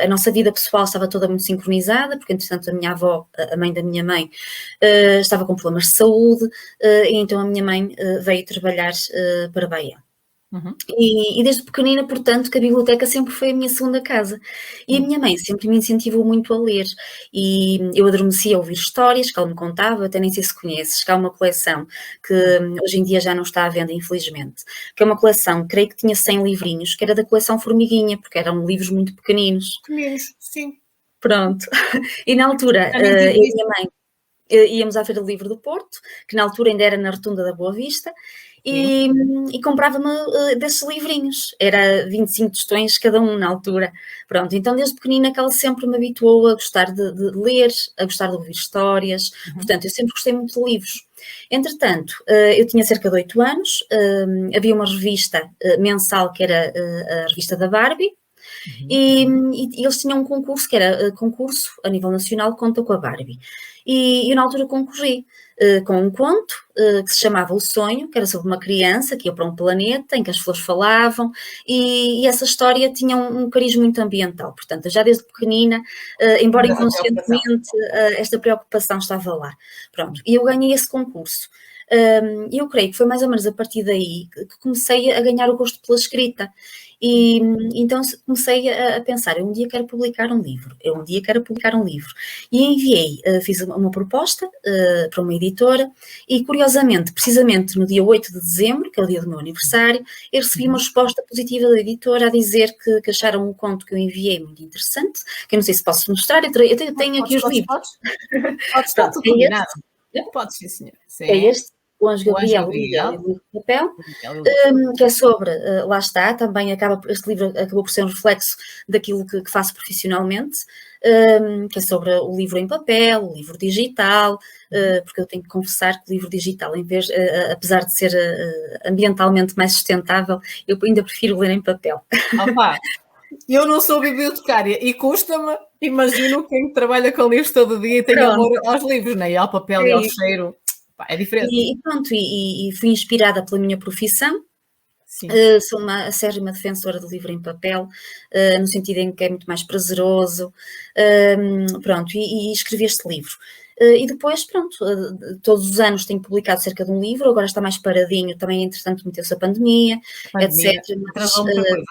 a nossa vida pessoal estava toda muito sincronizada, porque, entretanto, a minha avó, a mãe da minha mãe, estava com problemas de saúde, e então a minha mãe veio trabalhar para Bahia. E desde pequenina, portanto, que a biblioteca sempre foi a minha segunda casa. E a minha mãe sempre me incentivou muito a ler. E eu adormecia a ouvir histórias que ela me contava, até nem sei se conheces, que há uma coleção que hoje em dia já não está à venda, infelizmente, que é uma coleção, creio que tinha 100 livrinhos, que era da coleção Formiguinha, porque eram livros muito pequeninos. Pequeninos, sim. Pronto. E na altura, eu e a minha mãe íamos à Feira do Livro do Porto, que na altura ainda era na Rotunda da Boa Vista, e comprava-me desses livrinhos. Era 25 tostões cada um na altura. Pronto, então desde pequenina que ela sempre me habituou a gostar de ler, a gostar de ouvir histórias. Portanto, eu sempre gostei muito de livros. Entretanto, eu tinha cerca de 8 anos, havia uma revista mensal que era a revista da Barbie. E eles tinham um concurso, que era concurso a nível nacional, Conta com a Barbie. E eu na altura concorri com um conto que se chamava O Sonho, que era sobre uma criança que ia para um planeta em que as flores falavam, e essa história tinha um cariz muito ambiental. Portanto, eu já desde pequenina, embora inconscientemente, esta preocupação estava lá. Pronto, e eu ganhei esse concurso. E eu creio que foi mais ou menos a partir daí que comecei a ganhar o gosto pela escrita. E então comecei a pensar, eu um dia quero publicar um livro, E enviei, fiz uma proposta para uma editora e, curiosamente, precisamente no dia 8 de dezembro, que é o dia do meu aniversário, eu recebi uma resposta positiva da editora a dizer que acharam o conto que eu enviei muito interessante, que eu não sei se posso mostrar, eu tenho aqui os livros. Podes estar tudo combinado. Podes, sim, senhor. É este. O Anjo Gabriel e o Livro de Papel, que é sobre, lá está, também este livro acabou por ser um reflexo daquilo que faço profissionalmente, que é sobre o livro em papel, o livro digital, porque eu tenho que confessar que o livro digital, apesar de ser ambientalmente mais sustentável, eu ainda prefiro ler em papel. Opa, eu não sou bibliotecária e custa-me, imagino quem trabalha com livros todo dia e tem amor aos livros, né? E ao papel e ao cheiro. É diferente. E pronto, e fui inspirada pela minha profissão. Sou uma acérrima defensora do livro em papel, no sentido em que é muito mais prazeroso. Pronto, e escrevi este livro. E depois, pronto, todos os anos tenho publicado cerca de um livro, agora está mais paradinho, também entretanto meteu-se a pandemia, etc. Atrasou muita coisa.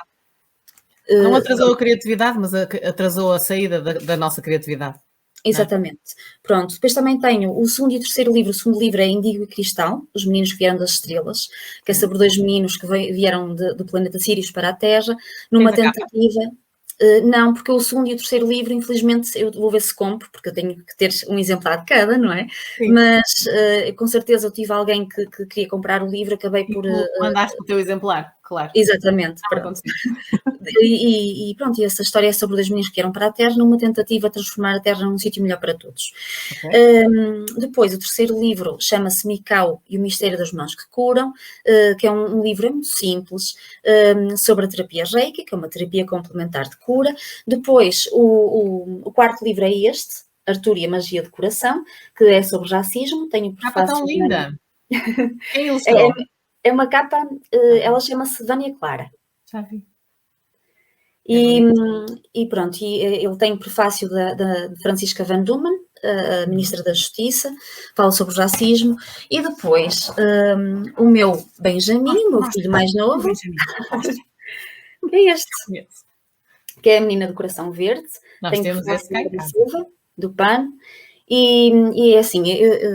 Não atrasou a criatividade, mas atrasou a saída da nossa criatividade. Exatamente. Pronto, depois também tenho o segundo e o terceiro livro. O segundo livro é Índigo e Cristal, Os Meninos que Vieram das Estrelas, que é sobre dois meninos que vieram do planeta Sírios para a Terra, numa tentativa... Não, porque o segundo e o terceiro livro, infelizmente, eu vou ver se compro, porque eu tenho que ter um exemplar de cada, não é? Sim. Mas com certeza eu tive alguém que queria comprar o livro, acabei por... mandaste o teu exemplar, claro. Exatamente. Pronto. E pronto, e essa história é sobre dois meninos que vieram para a Terra numa tentativa de transformar a Terra num sítio melhor para todos. Depois, o terceiro livro chama-se Mikau e o Mistério das Mãos que Curam, que é um livro muito simples, sobre a terapia Reiki, que é uma terapia complementar de cura. Depois, o quarto livro é este, Arthur e a Magia do Coração, que é sobre racismo. Tenho prefácio. Tão linda! Quem ilustrou? É uma capa, ela chama-se Vânia Clara. Já vi. E pronto, ele tem o prefácio da Francisca Van Dumen, a Ministra da Justiça, fala sobre o racismo, e depois o meu Benjamin, meu filho mais novo, que é este, que é a Menina do Coração Verde. Nós temos esse cá em Silva, do PAN. E é assim,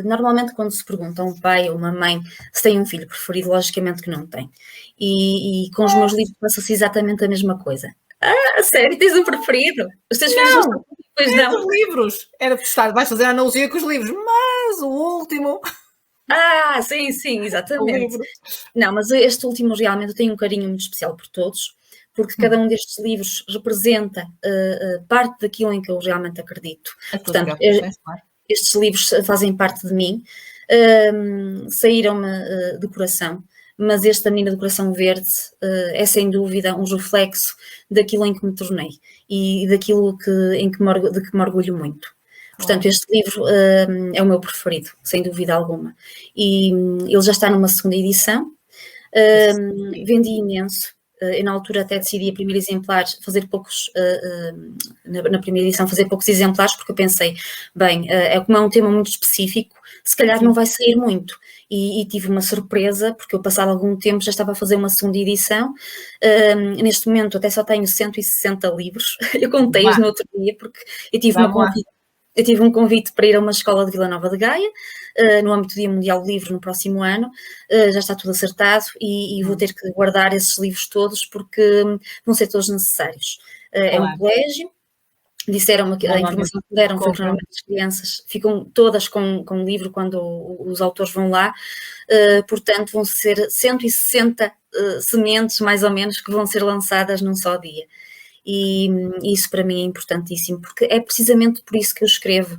normalmente quando se pergunta a um pai ou uma mãe se tem um filho preferido, logicamente que não tem. E com os meus livros passa-se exatamente a mesma coisa. Sério? Tens um preferido? Os teus filhos não? Pois não. Os livros. Era testar, vais fazer a analogia com os livros, mas o último... Sim, exatamente. Não, mas este último realmente eu tenho um carinho muito especial por todos, porque cada um destes livros representa parte daquilo em que eu realmente acredito. Portanto, estes livros fazem parte de mim, saíram-me do coração, mas esta Menina do Coração Verde é sem dúvida um reflexo daquilo em que me tornei e daquilo de que me orgulho muito. Portanto, este livro é o meu preferido, sem dúvida alguma. E ele já está numa segunda edição, vendi imenso. Eu na altura até decidi a primeira exemplar fazer poucos, na primeira edição fazer poucos exemplares, porque eu pensei, bem, como é um tema muito específico, se calhar não vai sair muito. E tive uma surpresa, porque eu passado algum tempo já estava a fazer uma segunda edição. Neste momento até só tenho 160 livros, eu contei-os no outro dia, porque eu tive um convite para ir a uma escola de Vila Nova de Gaia, no âmbito do Dia Mundial do Livro no próximo ano. Já está tudo acertado e vou ter que guardar esses livros todos, porque vão ser todos necessários. É um colégio. Disseram-me que a informação que deram foi que normalmente as crianças ficam todas com o livro quando os autores vão lá, portanto vão ser 160 sementes, mais ou menos, que vão ser lançadas num só dia. E isso para mim é importantíssimo, porque é precisamente por isso que eu escrevo.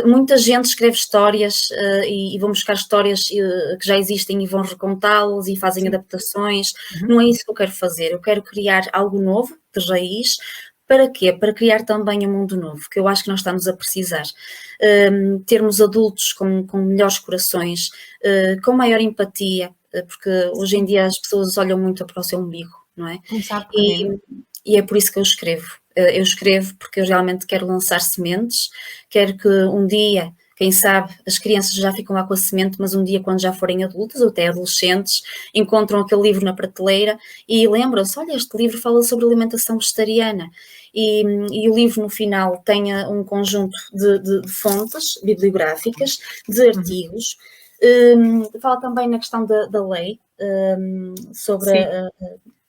Muita gente escreve histórias e vão buscar histórias que já existem e vão recontá-las e fazem adaptações. Não é isso que eu quero fazer. Eu quero criar algo novo, de raiz. Para quê? Para criar também um mundo novo, que eu acho que nós estamos a precisar. Termos adultos com melhores corações, com maior empatia, porque hoje em dia as pessoas olham muito para o seu umbigo, não é? Começar pequenino. E é por isso que eu escrevo. Eu escrevo porque eu realmente quero lançar sementes, quero que um dia, quem sabe, as crianças já ficam lá com a semente, mas um dia, quando já forem adultos ou até adolescentes, encontram aquele livro na prateleira e lembram-se, olha, este livro fala sobre alimentação vegetariana. E o livro, no final, tem um conjunto de fontes bibliográficas, de artigos. Fala também na questão da lei, sobre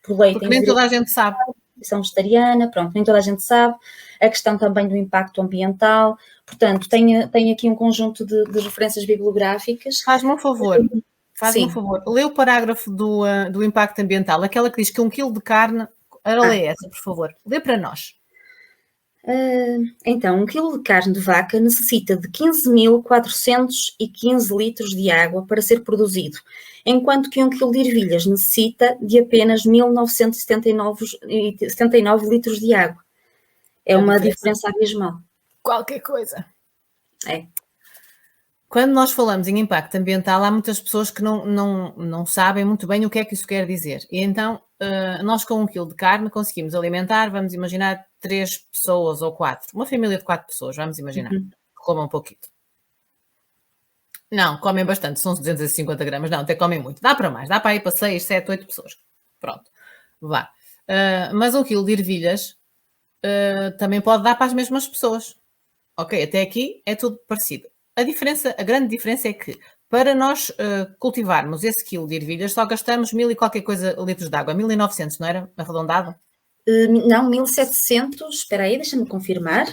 por lei. Porque nem toda a gente sabe. Nutrição vegetariana, pronto, nem toda a gente sabe. A questão também do impacto ambiental. Portanto, tem aqui um conjunto de referências bibliográficas. Faz-me um favor. Faz-me um favor. Lê o parágrafo do impacto ambiental, aquela que diz que 1 quilo de carne. Ora, lê essa, por favor. Lê para nós. Então, 1 quilo de carne de vaca necessita de 15.415 litros de água para ser produzido, enquanto que 1 quilo de ervilhas necessita de apenas 1.979 litros de água. É uma diferença abismal. Qualquer coisa. É. Quando nós falamos em impacto ambiental, há muitas pessoas que não sabem muito bem o que é que isso quer dizer. E então, nós com 1 quilo de carne conseguimos alimentar, vamos imaginar, 3 pessoas ou 4. Uma família de 4 pessoas, vamos imaginar. Comam um pouquinho. Não, comem bastante, são 250 gramas. Não, até comem muito. Dá para mais, dá para ir para 6, 7, 8 pessoas. Pronto, vá. Mas 1 quilo de ervilhas também pode dar para as mesmas pessoas. Ok, até aqui é tudo parecido. A grande diferença é que para nós cultivarmos esse quilo de ervilhas só gastamos 1.000 e qualquer coisa litros de água. 1.900, não era? Arredondado? Não, 1.700, espera aí, deixa-me confirmar.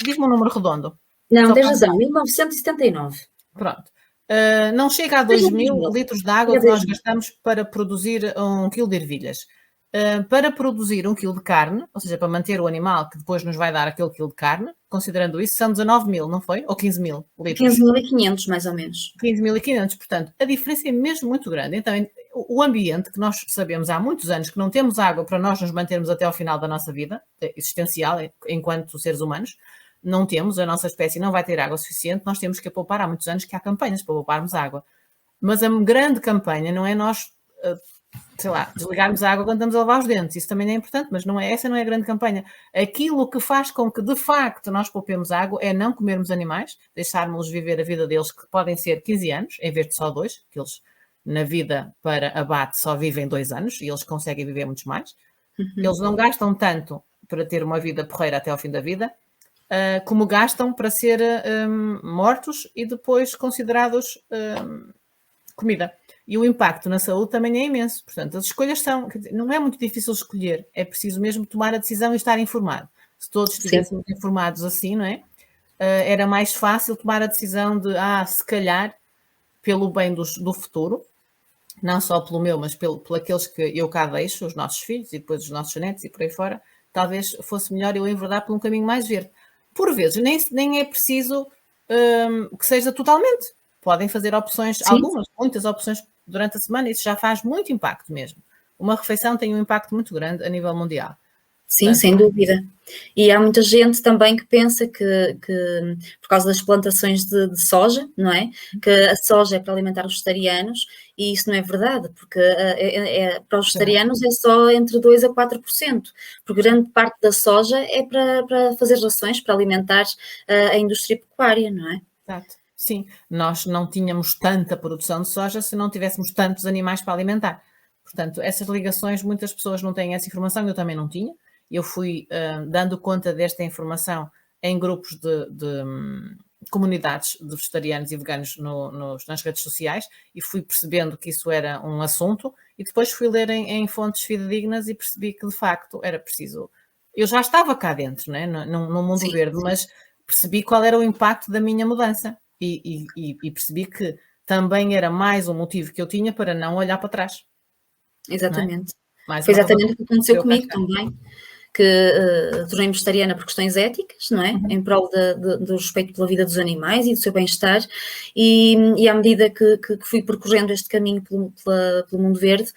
Diz-me um número redondo. Não, tens razão, 1.979. Pronto. Não chega a 2.000 litros de água que nós gastamos para produzir 1 quilo de ervilhas. Para produzir 1 quilo de carne, ou seja, para manter o animal que depois nos vai dar aquele quilo de carne, considerando isso, são 19.000, não foi? Ou 15.000 litros? 15.500, mais ou menos. 15.500, portanto, a diferença é mesmo muito grande. Então, o ambiente que nós sabemos há muitos anos que não temos água para nós nos mantermos até ao final da nossa vida, existencial, enquanto seres humanos, não temos, a nossa espécie não vai ter água suficiente, nós temos que a poupar. Há muitos anos que há campanhas para pouparmos água. Mas a grande campanha não é nós, sei lá, desligarmos a água quando estamos a lavar os dentes. Isso também é importante, mas essa não é a grande campanha. Aquilo que faz com que, de facto, nós poupemos água é não comermos animais, deixarmos-los viver a vida deles, que podem ser 15 anos, em vez de só 2, que eles, na vida para abate, só vivem 2 anos, e eles conseguem viver muitos mais. Eles não gastam tanto para ter uma vida porreira até ao fim da vida, como gastam para ser mortos e depois considerados comida. E o impacto na saúde também é imenso. Portanto, as escolhas não é muito difícil escolher, é preciso mesmo tomar a decisão e estar informado. Se todos estivéssemos informados assim, não é? Era mais fácil tomar a decisão de, se calhar, pelo bem do futuro, não só pelo meu, mas pelo aqueles que eu cá deixo, os nossos filhos e depois os nossos netos e por aí fora, talvez fosse melhor eu enverdar por um caminho mais verde. Por vezes, nem é preciso que seja totalmente. Podem fazer opções, muitas opções durante a semana, isso já faz muito impacto mesmo. Uma refeição tem um impacto muito grande a nível mundial. Sim, portanto, sem dúvida. E há muita gente também que pensa que por causa das plantações de soja, não é? Que a soja é para alimentar os vegetarianos, e isso não é verdade, porque para os vegetarianos é só entre 2% a 4%, porque grande parte da soja é para fazer rações, para alimentar a indústria pecuária, não é? Exato. Sim, nós não tínhamos tanta produção de soja se não tivéssemos tantos animais para alimentar. Portanto, essas ligações, muitas pessoas não têm essa informação, eu também não tinha. Eu fui dando conta desta informação em grupos de comunidades de vegetarianos e veganos nas redes sociais e fui percebendo que isso era um assunto e depois fui ler em fontes fidedignas e percebi que, de facto, era preciso... Eu já estava cá dentro, né, no mundo verde, mas percebi qual era o impacto da minha mudança e percebi que também era mais um motivo que eu tinha para não olhar para trás. Exatamente. Foi exatamente o que aconteceu comigo também, que tornei-me vegetariana por questões éticas, não é? Em prol do respeito pela vida dos animais e do seu bem-estar, e à medida que fui percorrendo este caminho pelo mundo verde,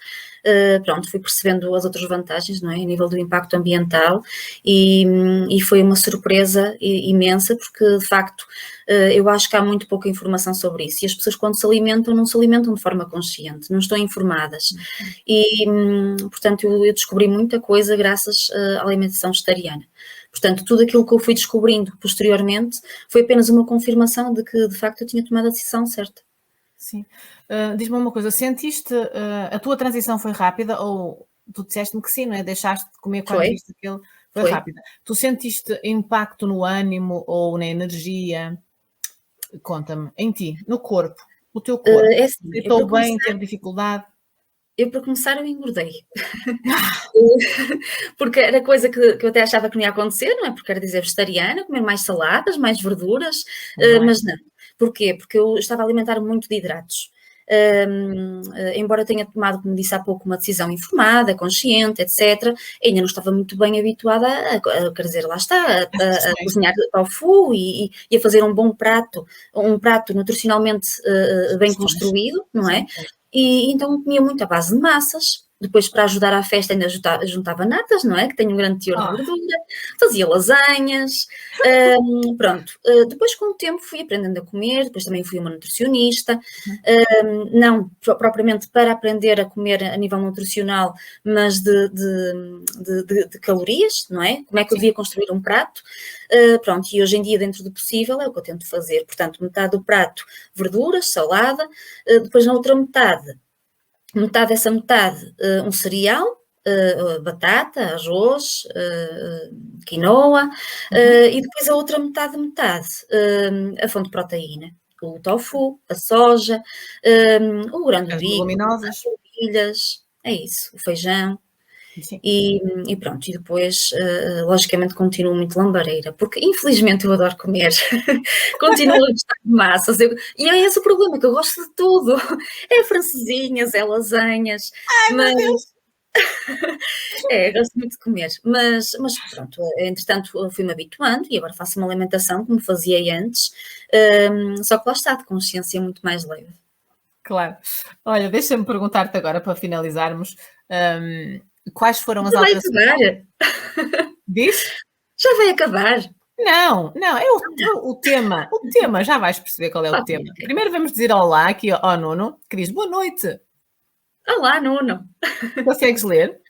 pronto, fui percebendo as outras vantagens, não é? A nível do impacto ambiental e foi uma surpresa imensa, porque de facto eu acho que há muito pouca informação sobre isso e as pessoas quando se alimentam não se alimentam de forma consciente, não estão informadas e portanto eu descobri muita coisa graças à alimentação vegetariana. Portanto, tudo aquilo que eu fui descobrindo posteriormente foi apenas uma confirmação de que de facto eu tinha tomado a decisão certa. Sim. Diz-me uma coisa, sentiste, a tua transição foi rápida ou tu disseste-me que sim, não é? Deixaste de comer quando Foi, viste aquilo, foi foi. rápida. Tu sentiste impacto no ânimo ou na energia? Conta-me, em ti, no corpo, o teu corpo. É assim, Aceitou bem, teve dificuldade? para começar eu engordei. Porque era coisa que eu até achava que não ia acontecer, não é? Porque era dizer vegetariana, comer mais saladas, mais verduras, Não é? mas não. Porquê? Porque eu estava a alimentar muito de hidratos. Embora tenha tomado, como disse há pouco, uma decisão informada, consciente, etc., ainda não estava muito bem habituada quer dizer, lá está, a cozinhar tofu e a fazer um bom prato, um prato nutricionalmente bem construído, não é? E então comia muito à base de massas. Depois, para ajudar à festa, ainda juntava natas, não é? Que tem um grande teor de gordura. Fazia lasanhas. Pronto. Depois, com o tempo, fui aprendendo a comer. Depois também fui uma nutricionista. Não propriamente para aprender a comer a nível nutricional, mas de calorias, não é? Como é que eu devia construir um prato. Pronto, e hoje em dia, dentro do possível, é o que eu tento fazer. Portanto, metade do prato, verduras, salada. Depois, na outra metade dessa metade, um cereal, batata, arroz, quinoa, e depois a outra metade, a fonte de proteína, o tofu, a soja, o grão de As bico, leguminosas. as ervilhas, é isso, o feijão. Sim. E pronto, e depois, logicamente, continuo muito lambareira, porque infelizmente eu adoro comer, continuo a gostar de massas, e é esse o problema, que eu gosto de tudo, é francesinhas, é lasanhas, Ai, meu mas Deus! gosto muito de comer, mas pronto, entretanto fui-me habituando e agora faço uma alimentação como fazia antes, só que lá está, de consciência muito mais leve. Claro. Olha, deixa-me perguntar-te agora para finalizarmos, quais foram as Já vai alterações acabar, diz? já vai acabar. Não, não, é o tema, já vais perceber qual é o Ok, tema. ok. Primeiro vamos dizer olá aqui ao Nuno, que diz: "Boa noite". Olá, Nuno. Consegues ler?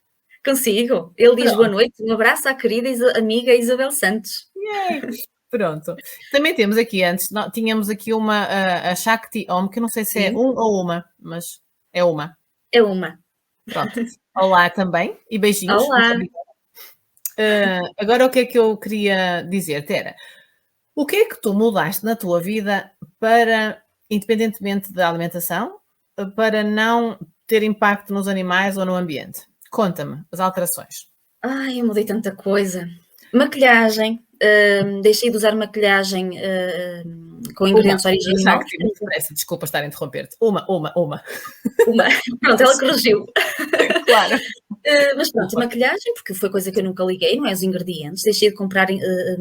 Consigo. Ele diz boa Pronto, noite, um abraço à querida amiga Isabel Santos. yay! Pronto. Também temos aqui antes, tínhamos aqui uma, a Shakti Om, que eu não sei se é Sim, um ou uma, mas é uma. é uma. Pronto. Olá também e beijinhos. Muito Olá. obrigada. Agora o que é que eu queria dizer-te era, o que é que tu mudaste na tua vida para, independentemente da alimentação, para não ter impacto nos animais ou no ambiente? Conta-me as alterações. Ai, eu mudei tanta coisa. Maquilhagem, deixei de usar maquilhagem, com Uma, ingredientes de origem já animal. que tive muito depressa, desculpa estar a interromper-te. Uma. Uma, pronto, ela corrigiu. Claro. Mas pronto, Desculpa. maquilhagem, porque foi coisa que eu nunca liguei, não é? Os ingredientes. Deixei de comprar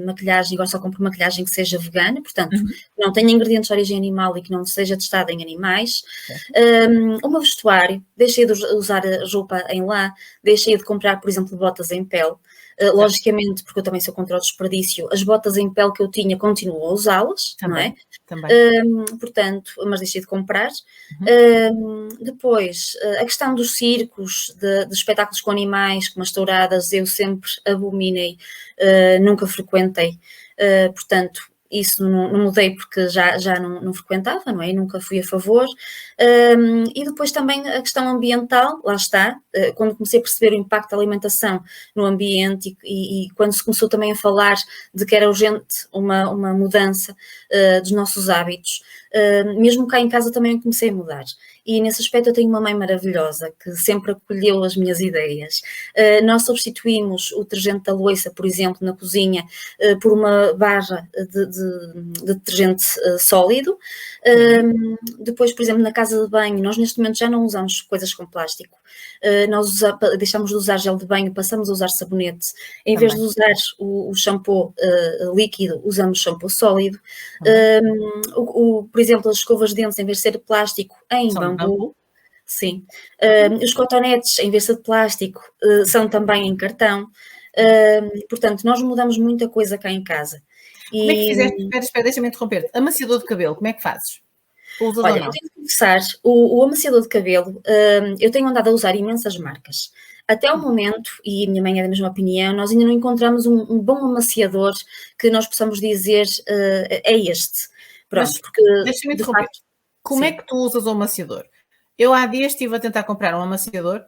maquilhagem, agora só compro maquilhagem que seja vegana, portanto, Uhum. que não tenha ingredientes de origem animal e que não seja testada em animais. O meu vestuário, deixei de usar a roupa em lã, deixei de comprar, por exemplo, botas em pele. Logicamente, porque eu também sou contra o desperdício, as botas em pele que eu tinha continuo a usá-las, não é? Também. Portanto, mas deixei de comprar. Depois, a questão dos circos, de espetáculos com animais, como as touradas, eu sempre abominei, nunca frequentei. Portanto, isso não mudei porque já não frequentava, não é? E nunca fui a favor. E depois também a questão ambiental, lá está, quando comecei a perceber o impacto da alimentação no ambiente e quando se começou também a falar de que era urgente uma mudança dos nossos hábitos, mesmo cá em casa também comecei a mudar. E nesse aspecto eu tenho uma mãe maravilhosa que sempre acolheu as minhas ideias. Nós substituímos o detergente da louça, por exemplo, na cozinha, por uma barra de detergente sólido. Depois, por exemplo, na casa de banho, nós neste momento já não usamos coisas com plástico. Nós deixamos de usar gel de banho, passamos a usar sabonete. Em vez de usar o shampoo líquido, usamos shampoo sólido. Por exemplo, as escovas de dentes, em vez de ser plástico, em bambu. Sim. Os cotonetes, em vez de plástico, são também em cartão. Portanto, nós mudamos muita coisa cá em casa. Como é que fizeste? Espera, deixa-me interromper. Amaciador de cabelo, como é que fazes? Usas Olha, ou não? eu tenho que confessar, o amaciador de cabelo, eu tenho andado a usar imensas marcas. Até o momento, e a minha mãe é da mesma opinião, nós ainda não encontramos um bom amaciador que nós possamos dizer é este. Pronto, Mas porque deixa-me de interromper. facto, Como é sim. que tu usas o amaciador? Eu há dias estive a tentar comprar um amaciador,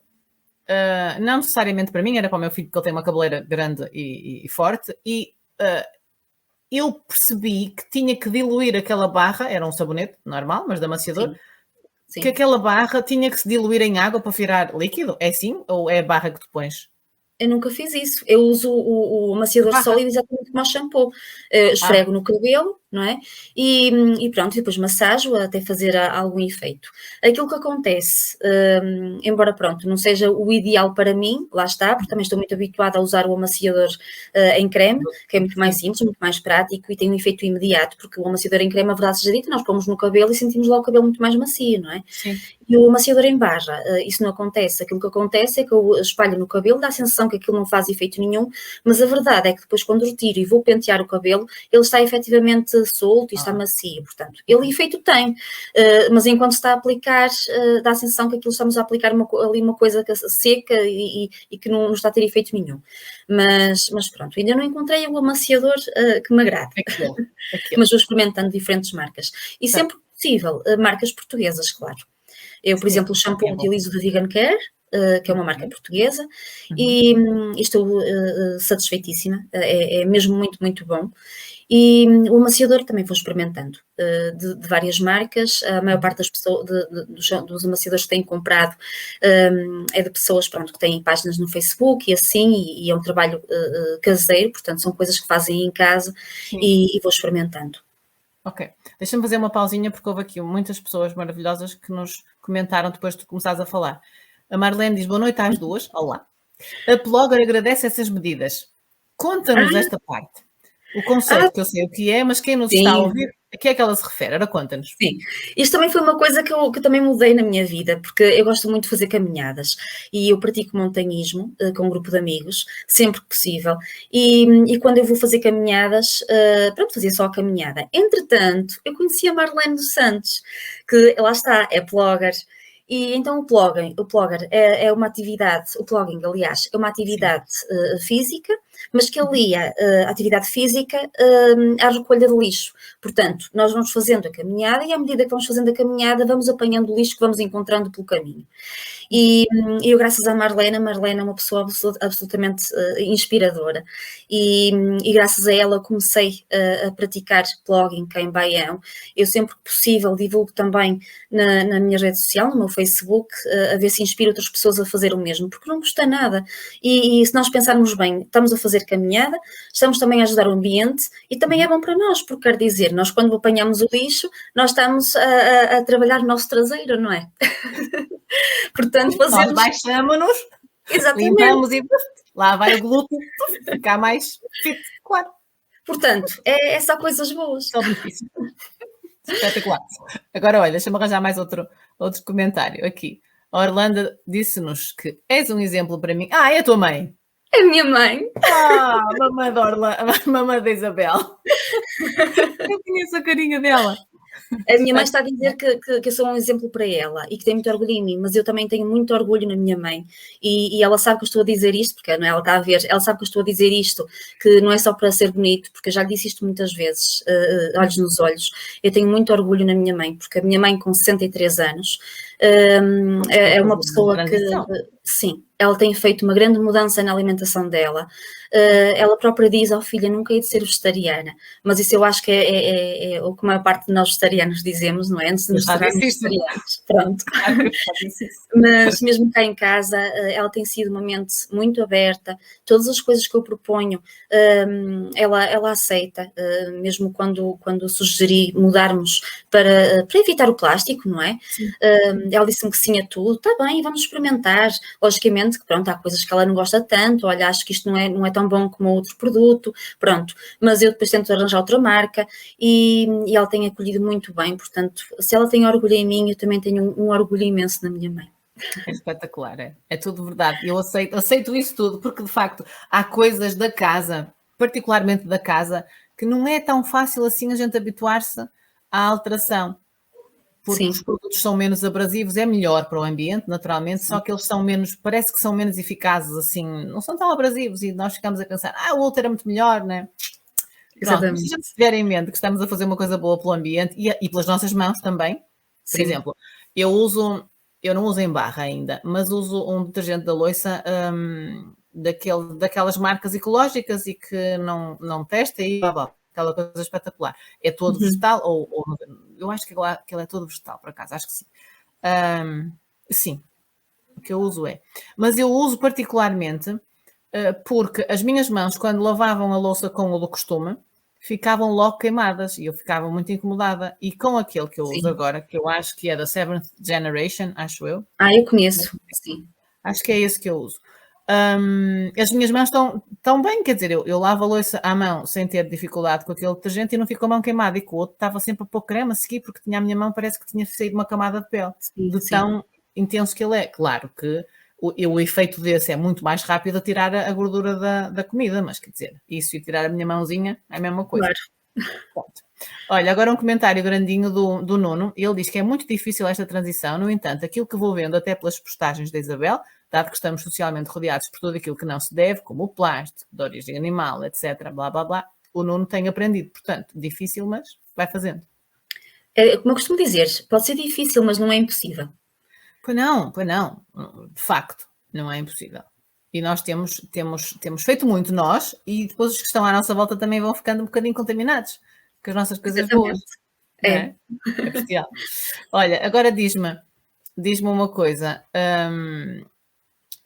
não necessariamente para mim, era para o meu filho, porque ele tem uma cabeleira grande e forte, e eu percebi que tinha que diluir aquela barra, era um sabonete normal, mas de amaciador, Sim, sim. que aquela barra tinha que se diluir em água para virar líquido. É assim? Ou é a barra que tu pões? Eu nunca fiz isso. Eu uso o amaciador Barra. sólido exatamente como o shampoo. Ah, Esfrego no cabelo, não é? E pronto, e depois massajo até fazer algum efeito. Aquilo que acontece, embora pronto, não seja o ideal para mim, lá está, porque também estou muito habituada a usar o amaciador em creme, que é muito mais simples, muito mais prático e tem um efeito imediato, porque o amaciador em creme, a verdade seja dita, nós pomos no cabelo e sentimos lá o cabelo muito mais macio, não é? sim. E o amaciador em barra, isso não acontece. Aquilo que acontece é que eu espalho no cabelo, dá a sensação que aquilo não faz efeito nenhum, mas a verdade é que depois quando retiro e vou pentear o cabelo, ele está efetivamente solto e está macio. Portanto, ele efeito tem, mas enquanto está a aplicar, dá a sensação que aquilo estamos a aplicar ali uma coisa seca e que não está a ter efeito nenhum. Mas pronto, ainda não encontrei o amaciador que me agrade. Aquilo. Mas vou experimentando diferentes marcas. E sempre que possível, marcas portuguesas, claro. Eu, por exemplo, o shampoo utilizo da Vegan Care, que é uma marca portuguesa, e estou satisfeitíssima, é mesmo muito, muito bom. E o amaciador também vou experimentando, de várias marcas, a maior parte das pessoas, dos amaciadores que tenho comprado é de pessoas, pronto, que têm páginas no Facebook e assim, e é um trabalho caseiro, portanto são coisas que fazem em casa e vou experimentando. Ok, deixa-me fazer uma pausinha porque houve aqui muitas pessoas maravilhosas que nos comentaram depois de tu começares a falar. A Marlene diz, boa noite às duas, olá. A Plogger agradece essas medidas. Conta-nos esta parte. O conceito, que eu sei o que é, mas quem nos está a ouvir, a que é que ela se refere? Ora, conta-nos. Sim, isto também foi uma coisa que eu também mudei na minha vida, porque eu gosto muito de fazer caminhadas e eu pratico montanhismo com um grupo de amigos, sempre que possível, e quando eu vou fazer caminhadas, pronto, fazia só a caminhada. Entretanto, eu conheci a Marlene dos Santos, que lá está, é blogger, e então o plugger é uma atividade, o plugging, aliás, é uma atividade física, mas que alia a atividade física à recolha de lixo. Portanto, nós vamos fazendo a caminhada e à medida que vamos fazendo a caminhada, vamos apanhando o lixo que vamos encontrando pelo caminho. E eu, graças à Marlene é uma pessoa absolutamente inspiradora e graças a ela comecei a praticar blogging cá em Baião. Eu sempre que possível divulgo também na minha rede social, no meu Facebook, a ver se inspiro outras pessoas a fazer o mesmo, porque não custa nada. E se nós pensarmos bem, estamos a fazer caminhada, estamos também a ajudar o ambiente e também é bom para nós, porque quer dizer, nós quando apanhamos o lixo, nós estamos a trabalhar o nosso traseiro, não é? Portanto, fazemos... Nós baixamos-nos, limpamos e lá vai o glúteo, ficar mais fit, claro. Portanto, é só coisas boas. Só benefício. Espetacular. Agora, olha, deixa-me arranjar mais outro comentário aqui. A Orlando disse-nos que és um exemplo para mim. É a tua mãe. É a minha mãe. Mamãe da Orlando, mamãe da Isabel. Eu conheço a carinha dela. A minha mãe está a dizer que eu sou um exemplo para ela e que tem muito orgulho em mim, mas eu também tenho muito orgulho na minha mãe e ela sabe que eu estou a dizer isto, porque não é, ela está a ver, ela sabe que eu estou a dizer isto, que não é só para ser bonito, porque eu já lhe disse isto muitas vezes, olhos nos olhos. Eu tenho muito orgulho na minha mãe, porque a minha mãe com 63 anos é uma pessoa que, sim, ela tem feito uma grande mudança na alimentação dela. Ela própria diz, filha, nunca hei de ser vegetariana, mas isso eu acho que é o que a maior parte de nós vegetarianos dizemos, não é? Antes de nos tornarmos vegetarianos. Pronto. Mas mesmo cá em casa, ela tem sido uma mente muito aberta, todas as coisas que eu proponho, ela aceita, mesmo quando sugeri mudarmos para evitar o plástico, não é? ela disse-me que sim a tudo, está bem, vamos experimentar. Logicamente que, pronto, há coisas que ela não gosta tanto, olha, acho que isto não é tão bom como outro produto, pronto. Mas eu depois tento arranjar outra marca e ela tem acolhido muito bem, portanto, se ela tem orgulho em mim, eu também tenho um orgulho imenso na minha mãe. É espetacular, é tudo verdade. Eu aceito isso tudo, porque de facto há coisas da casa, particularmente da casa, que não é tão fácil assim a gente habituar-se à alteração, porque Sim, os produtos são menos abrasivos, é melhor para o ambiente, naturalmente, só sim, que eles são menos, parece que são menos eficazes, assim, não são tão abrasivos e nós ficamos a pensar, o outro era muito melhor, né? Pronto, mas se a exatamente. gente tiver em mente que estamos a fazer uma coisa boa pelo ambiente e pelas nossas mãos também, por Sim, exemplo, eu não uso em barra ainda, mas uso um detergente da louça, daquelas marcas ecológicas e que não testa e blá, blá, aquela coisa espetacular. É todo uhum, vegetal, ou eu acho que ele é todo vegetal, por acaso, acho que sim. Sim, o que eu uso é. Mas eu uso particularmente porque as minhas mãos, quando lavavam a louça com o do costume, ficavam logo queimadas e eu ficava muito incomodada. E com aquele que eu uso sim. agora, que eu acho que é da Seventh Generation, acho eu, Eu conheço, sim. acho que é esse que eu uso. As minhas mãos estão bem, quer dizer, eu lavo a louça à mão sem ter dificuldade com aquele detergente e não fico a mão queimada. E com o outro estava sempre a pôr creme a seguir, porque tinha a minha mão, parece que tinha saído uma camada de pele, Sim, de sim. tão intenso que ele é. Claro que o efeito desse é muito mais rápido a tirar a gordura da comida, mas quer dizer, isso e tirar a minha mãozinha é a mesma coisa. Claro. Pronto. Olha, agora um comentário grandinho do Nuno. Ele diz que é muito difícil esta transição, no entanto, aquilo que vou vendo até pelas postagens da Isabel, dado que estamos socialmente rodeados por tudo aquilo que não se deve, como o plástico, de origem animal, etc., blá, blá, blá, o Nuno tem aprendido. Portanto, difícil, mas vai fazendo. Como eu costumo dizer, pode ser difícil, mas não é impossível. Pois não, de facto, não é impossível. E nós temos feito muito nós, e depois os que estão à nossa volta também vão ficando um bocadinho contaminados com as nossas coisas boas, Exatamente. não É. é? É bestial. Olha, agora diz-me uma coisa,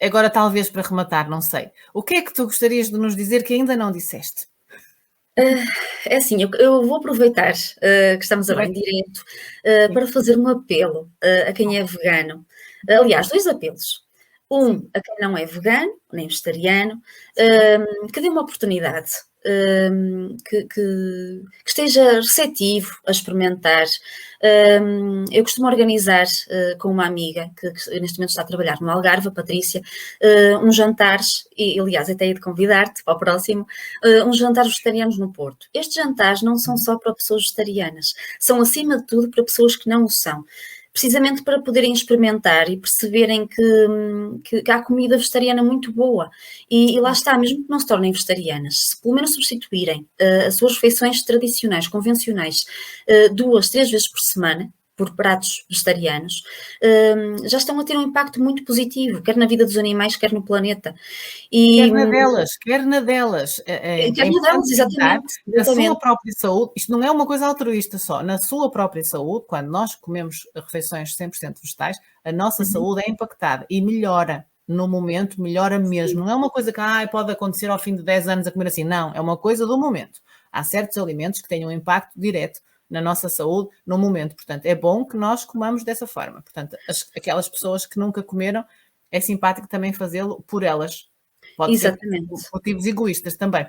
agora talvez para rematar, não sei. O que é que tu gostarias de nos dizer que ainda não disseste? É assim, eu vou aproveitar, que estamos agora em Aproveita. direto, Sim. para fazer um apelo, a quem é vegano. Aliás, 2 apelos. Sim. A quem não é vegano, nem vegetariano, que dê uma oportunidade, que esteja receptivo a experimentar. Eu costumo organizar, com uma amiga que neste momento está a trabalhar no Algarve, a Patrícia, uns jantares, e aliás até hei de convidar-te para o próximo, uns jantares vegetarianos no Porto. Estes jantares não são só para pessoas vegetarianas, são acima de tudo para pessoas que não o são. Precisamente para poderem experimentar e perceberem que há comida vegetariana muito boa. E lá está, mesmo que não se tornem vegetarianas, se pelo menos substituírem as suas refeições tradicionais, convencionais, 2, 3 vezes por semana, por pratos vegetarianos, já estão a ter um impacto muito positivo, quer na vida dos animais, quer no planeta. E Quer na delas. É quer na importante delas, pensar exatamente, na sua exatamente. própria saúde. Isto não é uma coisa altruísta só. Na sua própria saúde, quando nós comemos refeições 100% vegetais, a nossa Uhum, saúde é impactada e melhora. No momento, melhora sim, mesmo. Não é uma coisa que pode acontecer ao fim de 10 anos a comer assim. Não, é uma coisa do momento. Há certos alimentos que têm um impacto direto na nossa saúde no momento. Portanto, é bom que nós comamos dessa forma. Portanto, aquelas pessoas que nunca comeram, é simpático também fazê-lo por elas. Pode ser por exatamente. motivos egoístas também.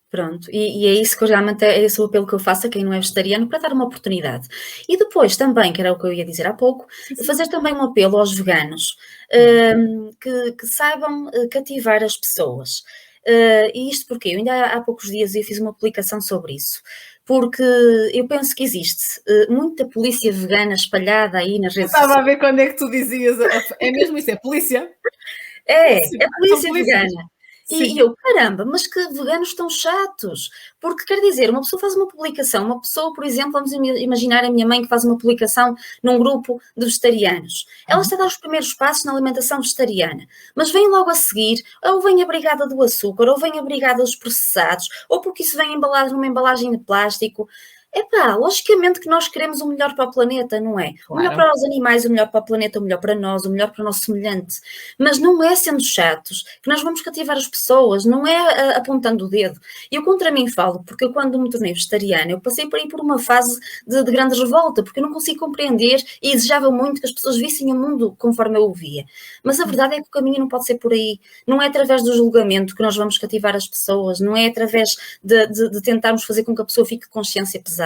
Pronto, e é isso que realmente é esse o apelo que eu faço a quem não é vegetariano para dar uma oportunidade. E depois também, que era o que eu ia dizer há pouco, Sim, sim. fazer também um apelo aos veganos, Hum. que saibam cativar as pessoas. E isto porque eu ainda há poucos dias eu fiz uma publicação sobre isso, porque eu penso que existe muita polícia vegana espalhada aí nas Eu redes estava a sociais. ver quando é que tu dizias. É mesmo isso, é polícia? É, Polícia, é são polícia polícias. vegana. E Sim. eu, caramba, mas que veganos tão chatos. Porque quer dizer, uma pessoa faz uma publicação, uma pessoa, por exemplo, vamos imaginar a minha mãe que faz uma publicação num grupo de vegetarianos. Ela Uhum. está a dar os primeiros passos na alimentação vegetariana, mas vem logo a seguir, ou vem abrigada do açúcar, ou vem abrigada dos processados, ou porque isso vem embalado numa embalagem de plástico. Epá, logicamente que nós queremos o melhor para o planeta, não é? O melhor Claro. para os animais, o melhor para o planeta, o melhor para nós, o melhor para o nosso semelhante. Mas não é sendo chatos que nós vamos cativar as pessoas, não é apontando o dedo. Eu contra mim falo, porque eu quando me tornei vegetariana, eu passei por aí por uma fase de grande revolta, porque eu não consigo compreender e desejava muito que as pessoas vissem o mundo conforme eu o via. Mas a verdade é que o caminho não pode ser por aí. Não é através do julgamento que nós vamos cativar as pessoas, não é através de tentarmos fazer com que a pessoa fique de consciência pesada.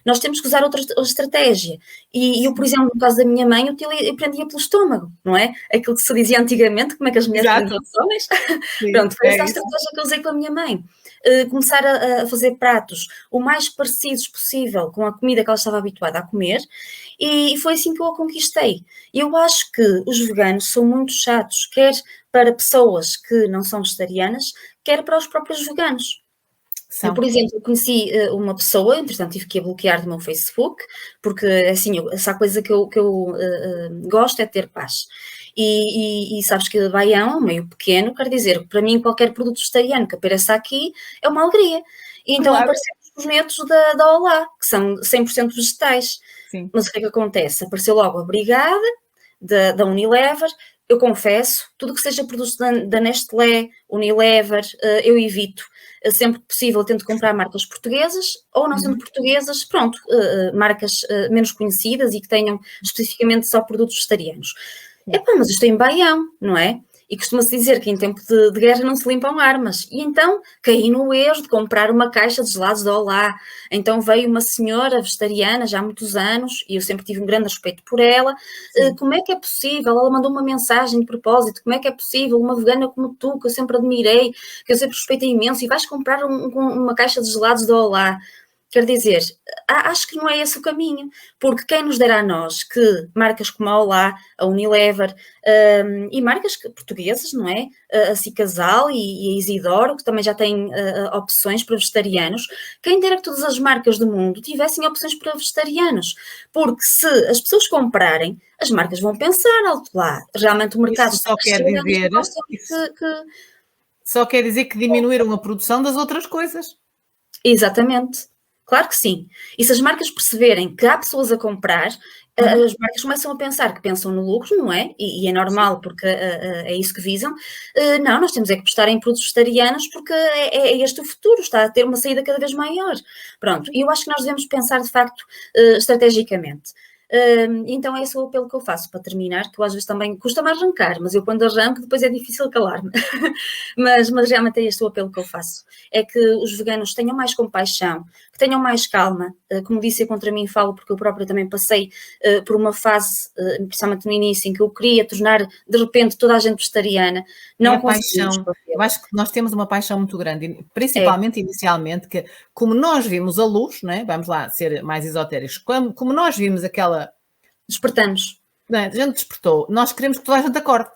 Nós temos que usar outra estratégia. E eu, por exemplo, no caso da minha mãe, eu prendia pelo estômago, não é? Aquilo que se dizia antigamente, como é que as mulheres Exato. prendiam os homens. Sim, Pronto, foi essa a isso. estratégia que eu usei com a minha mãe. Começar a fazer pratos o mais parecidos possível com a comida que ela estava habituada a comer, e foi assim que eu a conquistei. Eu acho que os veganos são muito chatos, quer para pessoas que não são vegetarianas, quer para os próprios veganos. Eu, por exemplo, conheci uma pessoa, entretanto tive que a bloquear do meu Facebook, porque assim, essa coisa que eu gosto é ter paz. E sabes que Baião, meio pequeno, quer dizer que para mim qualquer produto vegetariano que apareça aqui é uma alegria. E então Claro. apareceram os netos da Olá, que são 100% vegetais. Sim. Mas o que é que acontece? Apareceu logo a Brigada, da Unilever. Eu confesso, tudo que seja produtos da Nestlé, Unilever, eu evito. Sempre que possível tento comprar marcas portuguesas, ou não sendo portuguesas, pronto, marcas menos conhecidas e que tenham especificamente só produtos vegetarianos. Epá, mas isto é em Baião, não é? E costuma-se dizer que em tempo de guerra não se limpam armas. E então caí no erro de comprar uma caixa de gelados da Olá. Então veio uma senhora vegetariana já há muitos anos, e eu sempre tive um grande respeito por ela. Como é que é possível? Ela mandou uma mensagem de propósito. Como é que é possível uma vegana como tu, que eu sempre admirei, que eu sempre respeitei imenso, e vais comprar uma caixa de gelados da Olá? Quer dizer, acho que não é esse o caminho, porque quem nos dera a nós que marcas como a Olá, a Unilever, e marcas portuguesas, não é? A Cicasal e a Isidoro, que também já têm opções para vegetarianos, quem dera que todas as marcas do mundo tivessem opções para vegetarianos, porque se as pessoas comprarem, as marcas vão pensar, alto lá, realmente o mercado Isso está só a quer crescer, elas dizer, gostam só quer dizer que diminuíram a produção das outras coisas. Exatamente, claro que sim. E se as marcas perceberem que há pessoas a comprar, as marcas começam a pensar que pensam no lucro, não é? E é normal, porque é isso que visam. Não, nós temos é que apostar em produtos vegetarianos, porque é este o futuro, está a ter uma saída cada vez maior. Pronto, e eu acho que nós devemos pensar, de facto, estrategicamente. Então é esse o apelo que eu faço, para terminar, que eu às vezes também custa-me arrancar, mas eu quando arranco depois é difícil calar-me. mas realmente é este o apelo que eu faço. É que os veganos tenham mais compaixão, que tenham mais calma. Como disse, eu contra mim falo, porque eu própria também passei por uma fase, principalmente no início, em que eu queria tornar de repente toda a gente vegetariana. Não conseguimos. Paixão. Eu acho que nós temos uma paixão muito grande, principalmente inicialmente, que como nós vimos a luz, não é? Vamos lá ser mais esotéricos, como nós vimos aquela. Despertamos. Não é? A gente despertou, nós queremos que toda a gente acorde.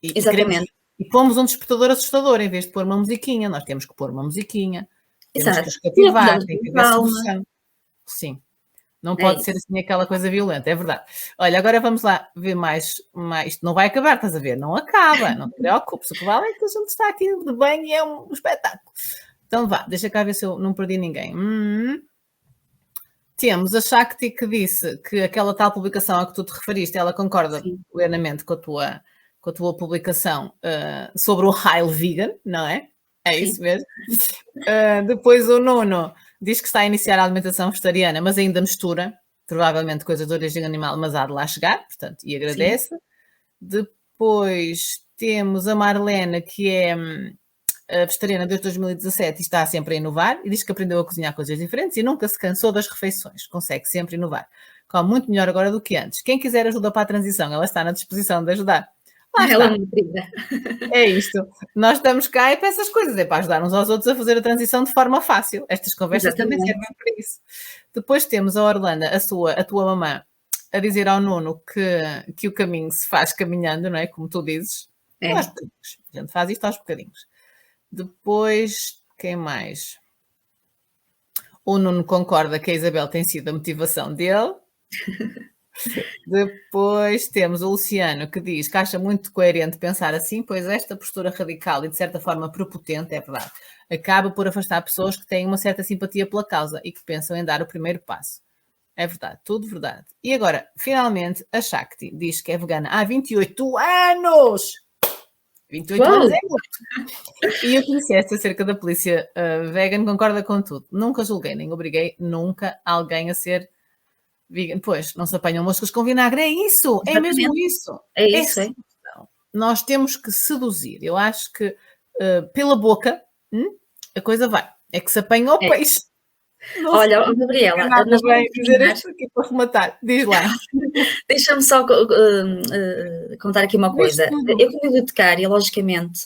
Exatamente. E pomos um despertador assustador, em vez de pôr uma musiquinha, nós temos que pôr uma musiquinha, temos que Exato. os cativar, Acordamos tem que com haver calma. sedução. Sim. Não É pode ser isso. assim aquela coisa violenta, é verdade. Olha, agora vamos lá ver mais. Isto não vai acabar, estás a ver? Não acaba, não te preocupes. O que vale é que a gente está aqui de bem e é um espetáculo. Então vá, deixa cá ver se eu não perdi ninguém. Temos a Shakti que disse que aquela tal publicação a que tu te referiste, ela concorda Sim. plenamente com a tua publicação sobre o Heil Vegan, não é? É isso Sim. mesmo. Depois o Nuno diz que está a iniciar a alimentação vegetariana, mas ainda mistura, provavelmente coisas de origem animal, mas há de lá chegar, portanto, e Sim. agradece. Depois temos a Marlena, que é vegetariana desde 2017 e está sempre a inovar, e diz que aprendeu a cozinhar coisas diferentes e nunca se cansou das refeições, consegue sempre inovar. Come muito melhor agora do que antes. Quem quiser ajuda para a transição, ela está na disposição de ajudar. Lá Ela é está. uma querida. É isto. Nós estamos cá e para essas coisas, é para ajudar uns aos outros a fazer a transição de forma fácil. Estas conversas também Exatamente. servem para isso. Depois temos a Orlando, a tua mamã, a dizer ao Nuno que o caminho se faz caminhando, não é? Como tu dizes. É. Aos bocadinhos. A gente faz isto aos bocadinhos. Depois, quem mais? O Nuno concorda que a Isabel tem sido a motivação dele. Depois temos o Luciano, que diz que acha muito coerente pensar assim, pois esta postura radical e de certa forma prepotente, é verdade, acaba por afastar pessoas que têm uma certa simpatia pela causa e que pensam em dar o primeiro passo. É verdade, tudo verdade. E agora, finalmente, a Shakti diz que é vegana há 28 anos! 28 anos Uau! é muito! E o que disseste acerca da polícia vegan concorda com tudo. Nunca julguei, nem obriguei nunca alguém a ser vegan. Pois, não se apanham moscas com vinagre. É isso! É mesmo Exatamente. isso! É É isso, é. sedução. Nós temos que seduzir. Eu acho que pela boca a coisa vai. É que se apanha ao É. peixe. Não Olha, ó, fica Gabriela, nada nós bem vamos dizer terminar. isto aqui para rematar. Diz lá. Deixa-me só contar aqui uma Diz coisa. tudo. Eu, como bibliotecária, logicamente,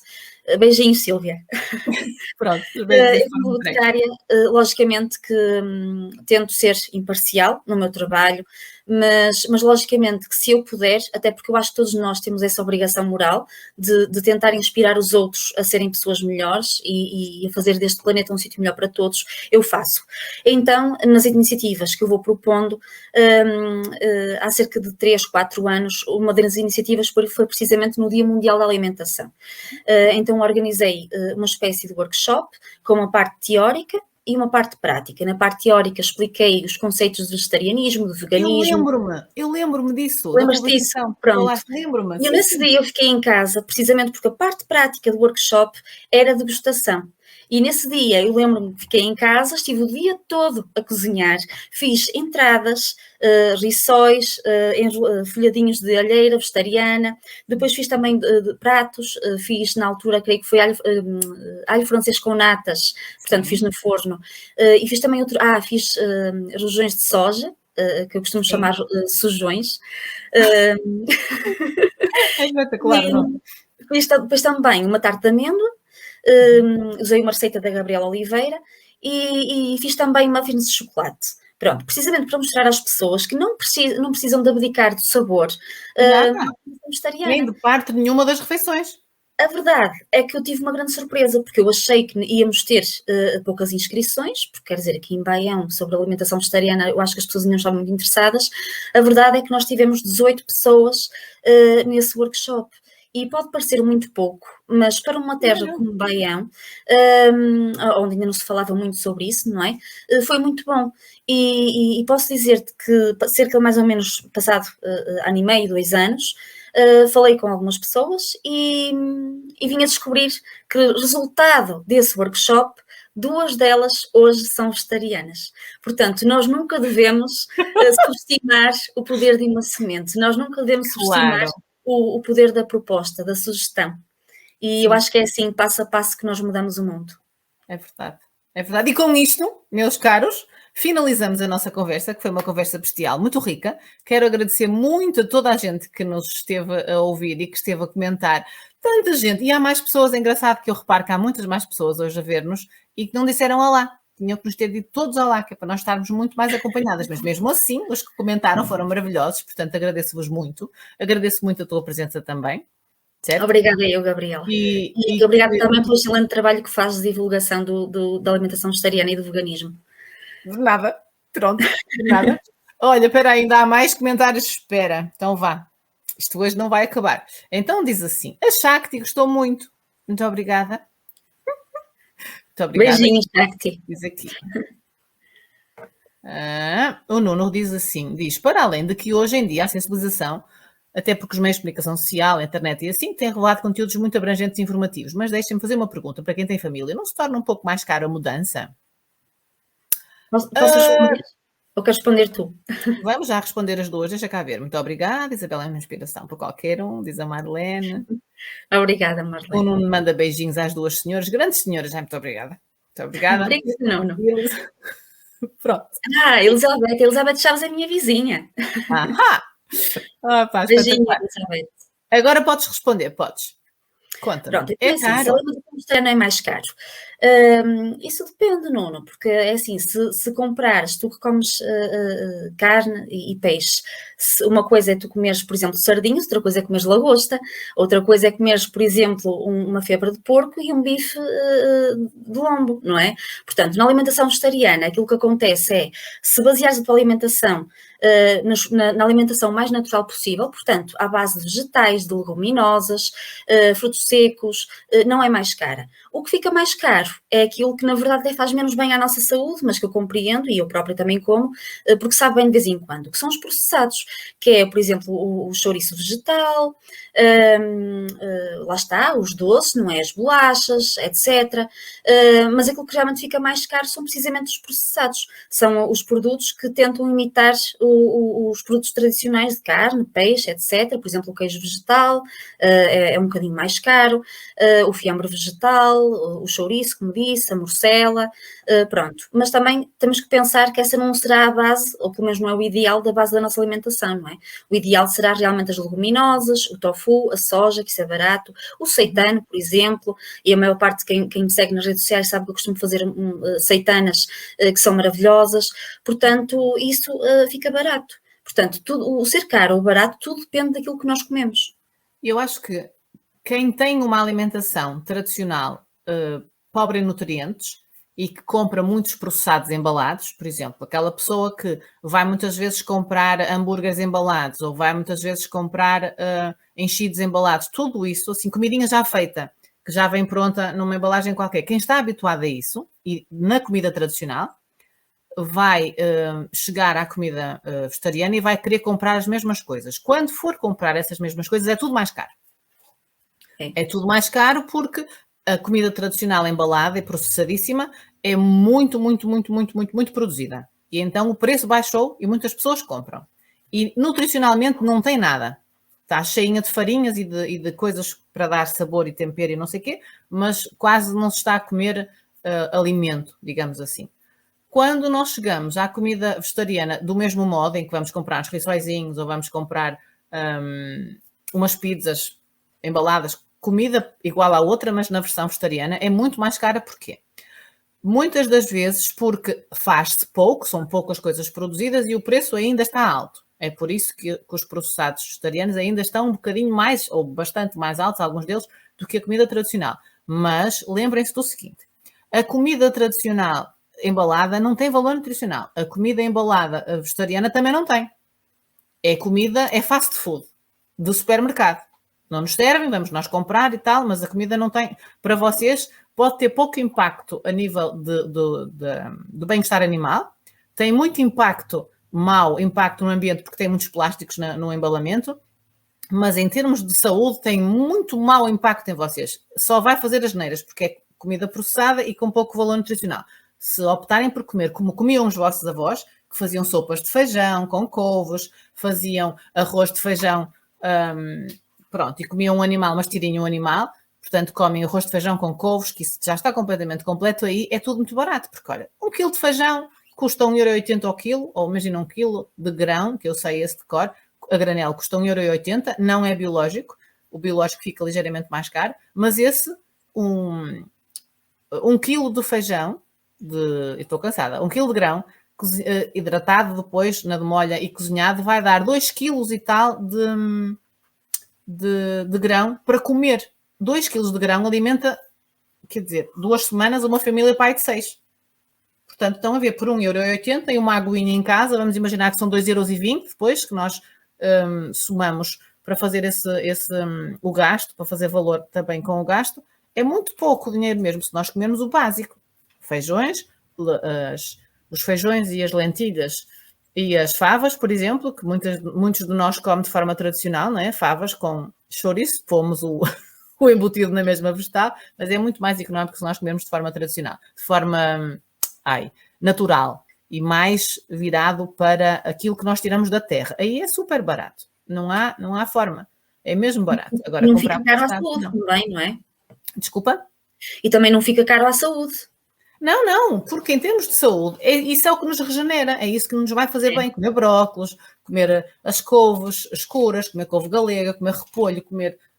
beijinho, Sílvia. Pronto, os beijos Eu, foram como entregues. bibliotecária, logicamente que tento ser imparcial no meu trabalho, mas logicamente que se eu puder, até porque eu acho que todos nós temos essa obrigação moral de tentar inspirar os outros a serem pessoas melhores e a fazer deste planeta um sítio melhor para todos, eu faço. Então, nas iniciativas que eu vou propondo, há cerca de 3, 4 anos, uma das iniciativas foi precisamente no Dia Mundial da Alimentação. Então organizei uma espécie de workshop com uma parte teórica e uma parte prática. Na parte teórica expliquei os conceitos de vegetarianismo, de veganismo. Eu lembro-me disso, da Lembras-te disso? publicação. Pronto. Lembro-me. E nesse dia eu fiquei em casa, precisamente porque a parte prática do workshop era degustação. E nesse dia eu lembro-me que fiquei em casa, estive o dia todo a cozinhar, fiz entradas, rissóis, folhadinhos de alheira vegetariana, depois fiz também de pratos, fiz na altura, creio que foi alho francês com natas, portanto fiz no forno, e fiz também fiz rojões de soja, que eu costumo chamar sujões. É espetacular, não? Fiz depois também uma tarte de amêndoa, usei uma receita da Gabriela Oliveira e fiz também muffins de chocolate. Pronto, precisamente para mostrar às pessoas que não precisam de abdicar do sabor vegetariana. Nem de parte nenhuma das refeições. A verdade é que eu tive uma grande surpresa, porque eu achei que íamos ter poucas inscrições, porque quer dizer, aqui em Baião, sobre alimentação vegetariana, eu acho que as pessoas não estavam muito interessadas. A verdade é que nós tivemos 18 pessoas nesse workshop. E pode parecer muito pouco, mas para uma terra como Baião, onde ainda não se falava muito sobre isso, não é? Foi muito bom. E posso dizer-te que cerca de mais ou menos passado ano e meio, 2 anos, falei com algumas pessoas e vim a descobrir que resultado desse workshop, 2 delas hoje são vegetarianas. Portanto, nós nunca devemos subestimar o poder de uma semente, nós nunca devemos subestimar o poder da proposta, da sugestão. E eu acho que é assim, passo a passo, que nós mudamos o mundo. É verdade, é verdade. E com isto, meus caros, finalizamos a nossa conversa, que foi uma conversa bestial, muito rica. Quero agradecer muito a toda a gente que nos esteve a ouvir e que esteve a comentar. Tanta gente, e há mais pessoas, é engraçado que eu reparo que há muitas mais pessoas hoje a ver-nos e que não disseram olá. Tinham que nos ter dito todos olá, que é para nós estarmos muito mais acompanhadas. Mas mesmo assim, os que comentaram foram maravilhosos, portanto agradeço-vos muito. Agradeço muito a tua presença também. Certo? Obrigada eu, Gabriela. E obrigada também pelo excelente trabalho que fazes de divulgação da alimentação vegetariana e do veganismo. De nada. Pronto, de nada. Olha, espera, ainda há mais comentários. Espera, então vá. Isto hoje não vai acabar. Então diz assim, a Shakti gostou muito. Muito obrigada. Muito obrigada. Beijinhos, Shakti. Diz aqui. O Nuno diz assim, para além de que hoje em dia a sensibilização, até porque os meios de comunicação social, a internet e assim, têm revelado conteúdos muito abrangentes e informativos, mas deixem-me fazer uma pergunta para quem tem família, não se torna um pouco mais caro a mudança? Posso responder? Ou queres responder tu? Vamos já responder as duas, deixa cá ver. Muito obrigada, Isabela, é uma inspiração para qualquer um, diz a Marlene. Obrigada, Marlene. O Nuno manda beijinhos às duas senhoras, grandes senhoras, muito obrigada. Muito obrigada. Obrigada, Nuno. Pronto. Elizabeth Chaves é minha vizinha. Beijinho, Elizabeth. Agora podes responder, podes. Conta-me. Pronto, é assim, caro? se a alimentação vegetariana é mais caro. Isso depende, Nuno, porque é assim, se comprares, tu que comes carne e peixe, uma coisa é tu comeres, por exemplo, sardinhas, outra coisa é comeres lagosta, outra coisa é comeres, por exemplo, uma febra de porco e um bife de lombo, não é? Portanto, na alimentação vegetariana, aquilo que acontece é, se baseares a tua alimentação na alimentação mais natural possível, portanto, à base de vegetais, de leguminosas, frutos secos, não é mais cara. O que fica mais caro é aquilo que, na verdade, até faz menos bem à nossa saúde, mas que eu compreendo, e eu própria também como, porque sabe bem de vez em quando, que são os processados, que é, por exemplo, o chouriço vegetal, lá está, os doces, não é? As bolachas, etc. Mas aquilo que realmente fica mais caro são precisamente os processados. São os produtos que tentam imitar os produtos tradicionais de carne, peixe, etc. Por exemplo, o queijo vegetal é um bocadinho mais caro, o fiambre vegetal, o chouriço, como disse, a morcela, pronto. Mas também temos que pensar que essa não será a base, ou pelo menos não é o ideal da base da nossa alimentação, não é? O ideal será realmente as leguminosas, o tofu, a soja, que isso é barato, o seitano, por exemplo, e a maior parte de quem me segue nas redes sociais sabe que eu costumo fazer seitanas que são maravilhosas, portanto, isso fica barato. Portanto, o ser caro ou barato, tudo depende daquilo que nós comemos. Eu acho que quem tem uma alimentação tradicional pobre em nutrientes e que compra muitos processados embalados, por exemplo, aquela pessoa que vai muitas vezes comprar hambúrgueres embalados ou vai muitas vezes comprar enchidos embalados, tudo isso, assim, comidinha já feita, que já vem pronta numa embalagem qualquer. Quem está habituado a isso, e na comida tradicional, vai chegar à comida vegetariana e vai querer comprar as mesmas coisas. Quando for comprar essas mesmas coisas, é tudo mais caro. É tudo mais caro porque a comida tradicional embalada e processadíssima é muito, muito, muito, muito, muito, muito produzida. E então o preço baixou e muitas pessoas compram. E nutricionalmente não tem nada. Está cheinha de farinhas e de coisas para dar sabor e tempero e não sei o quê, mas quase não se está a comer alimento, digamos assim. Quando nós chegamos à comida vegetariana do mesmo modo, em que vamos comprar uns rissóizinhos ou vamos comprar umas pizzas embaladas, comida igual à outra, mas na versão vegetariana, é muito mais cara. Porquê? Muitas das vezes porque faz-se pouco, são poucas coisas produzidas e o preço ainda está alto. É por isso que os processados vegetarianos ainda estão um bocadinho mais, ou bastante mais altos, alguns deles, do que a comida tradicional. Mas lembrem-se do seguinte, a comida tradicional embalada não tem valor nutricional. A comida embalada vegetariana também não tem. É fast food, do supermercado. Não nos servem, vamos nós comprar e tal, mas a comida não tem, para vocês, pode ter pouco impacto a nível do bem-estar animal, tem muito mau impacto no ambiente, porque tem muitos plásticos no embalamento, mas em termos de saúde tem muito mau impacto em vocês. Só vai fazer as neiras, porque é comida processada e com pouco valor nutricional. Se optarem por comer como comiam os vossos avós, que faziam sopas de feijão com couves, faziam arroz de feijão, pronto, e comiam um animal, mas tirem um animal, portanto comem arroz de feijão com couves, que isso já está completamente completo, aí é tudo muito barato, porque olha, 1 quilo de feijão custa 1,80€ ao quilo, ou imagina 1 quilo de grão, que eu sei esse de cor, a granel custa 1,80€, não é biológico, o biológico fica ligeiramente mais caro, mas esse, 1 quilo de feijão, estou cansada, 1 quilo de grão, hidratado depois na demolha e cozinhado, vai dar 2 quilos e tal de grão para comer. 2 quilos de grão alimenta, quer dizer, 2 semanas uma família pai de 6. Portanto, estão a ver por 1,80€ e uma aguinha em casa, vamos imaginar que são 2,20€ depois, que nós somamos para fazer o gasto, para fazer valor também com o gasto, é muito pouco dinheiro mesmo, se nós comermos o básico. Feijões, os feijões e as lentilhas e as favas, por exemplo, que muitos de nós comem de forma tradicional, não é? Favas com chouriço, pomos o embutido na mesma vegetal, mas é muito mais económico se nós comermos de forma tradicional, de forma natural e mais virado para aquilo que nós tiramos da terra. Aí é super barato, não há forma, é mesmo barato. Agora, não fica caro à saúde também, não é? Desculpa? E também não fica caro à saúde. Não, porque em termos de saúde, isso é o que nos regenera, é isso que nos vai fazer bem, comer brócolos, comer as couves escuras, comer couve galega, comer repolho,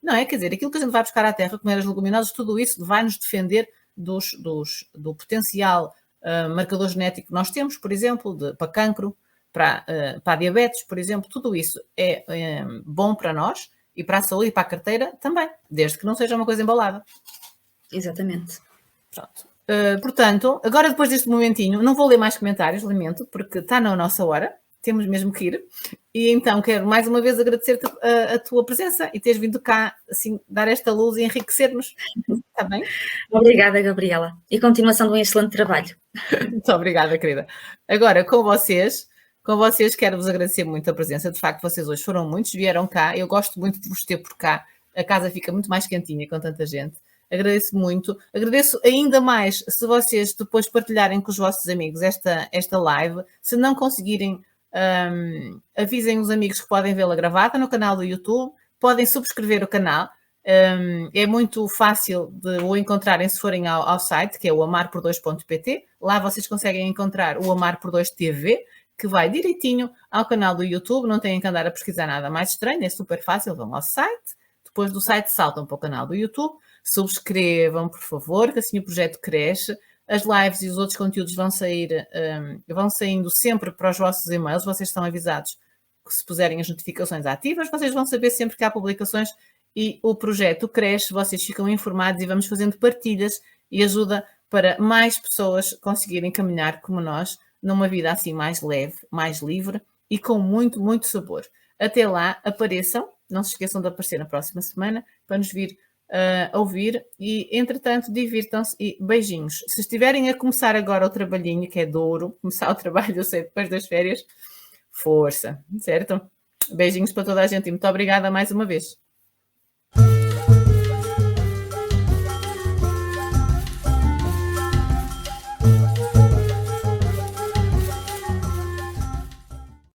não é? Quer dizer, aquilo que a gente vai buscar à terra, comer as leguminosas, tudo isso vai nos defender do potencial marcador genético que nós temos, por exemplo, para cancro, para a diabetes, por exemplo, tudo isso é bom para nós e para a saúde e para a carteira também, desde que não seja uma coisa embalada. Exatamente. Pronto. Portanto, agora depois deste momentinho, não vou ler mais comentários, lamento, porque está na nossa hora. temos mesmo que ir. E então quero mais uma vez agradecer-te a tua presença e teres vindo cá, assim, dar esta luz e enriquecer-nos. Está bem? Obrigada, Gabriela. E continuação de um excelente trabalho. Muito obrigada, querida. Agora, com vocês quero-vos agradecer muito a presença. De facto, vocês hoje foram muitos, vieram cá. Eu gosto muito de vos ter por cá. A casa fica muito mais quentinha com tanta gente. Agradeço muito. Agradeço ainda mais se vocês depois partilharem com os vossos amigos esta live. Se não conseguirem, avisem os amigos que podem vê-la gravada no canal do YouTube. Podem subscrever o canal. É muito fácil de o encontrarem se forem ao site, que é o amarpor2.pt. Lá vocês conseguem encontrar o Amar por 2 TV, que vai direitinho ao canal do YouTube. Não têm que andar a pesquisar nada mais estranho, é super fácil. Vão ao site, depois do site saltam para o canal do YouTube. Subscrevam, por favor, que assim o projeto cresce. As lives e os outros conteúdos vão saindo sempre para os vossos e-mails. Vocês estão avisados que se puserem as notificações ativas, vocês vão saber sempre que há publicações e o projeto cresce, vocês ficam informados e vamos fazendo partilhas e ajuda para mais pessoas conseguirem caminhar como nós, numa vida assim mais leve, mais livre e com muito, muito sabor. Até lá, apareçam, não se esqueçam de aparecer na próxima semana para nos vir ouvir e, entretanto, divirtam-se e beijinhos. Se estiverem a começar agora o trabalhinho, que é duro, começar o trabalho, eu sei, depois das férias, força, certo? Beijinhos para toda a gente e muito obrigada mais uma vez.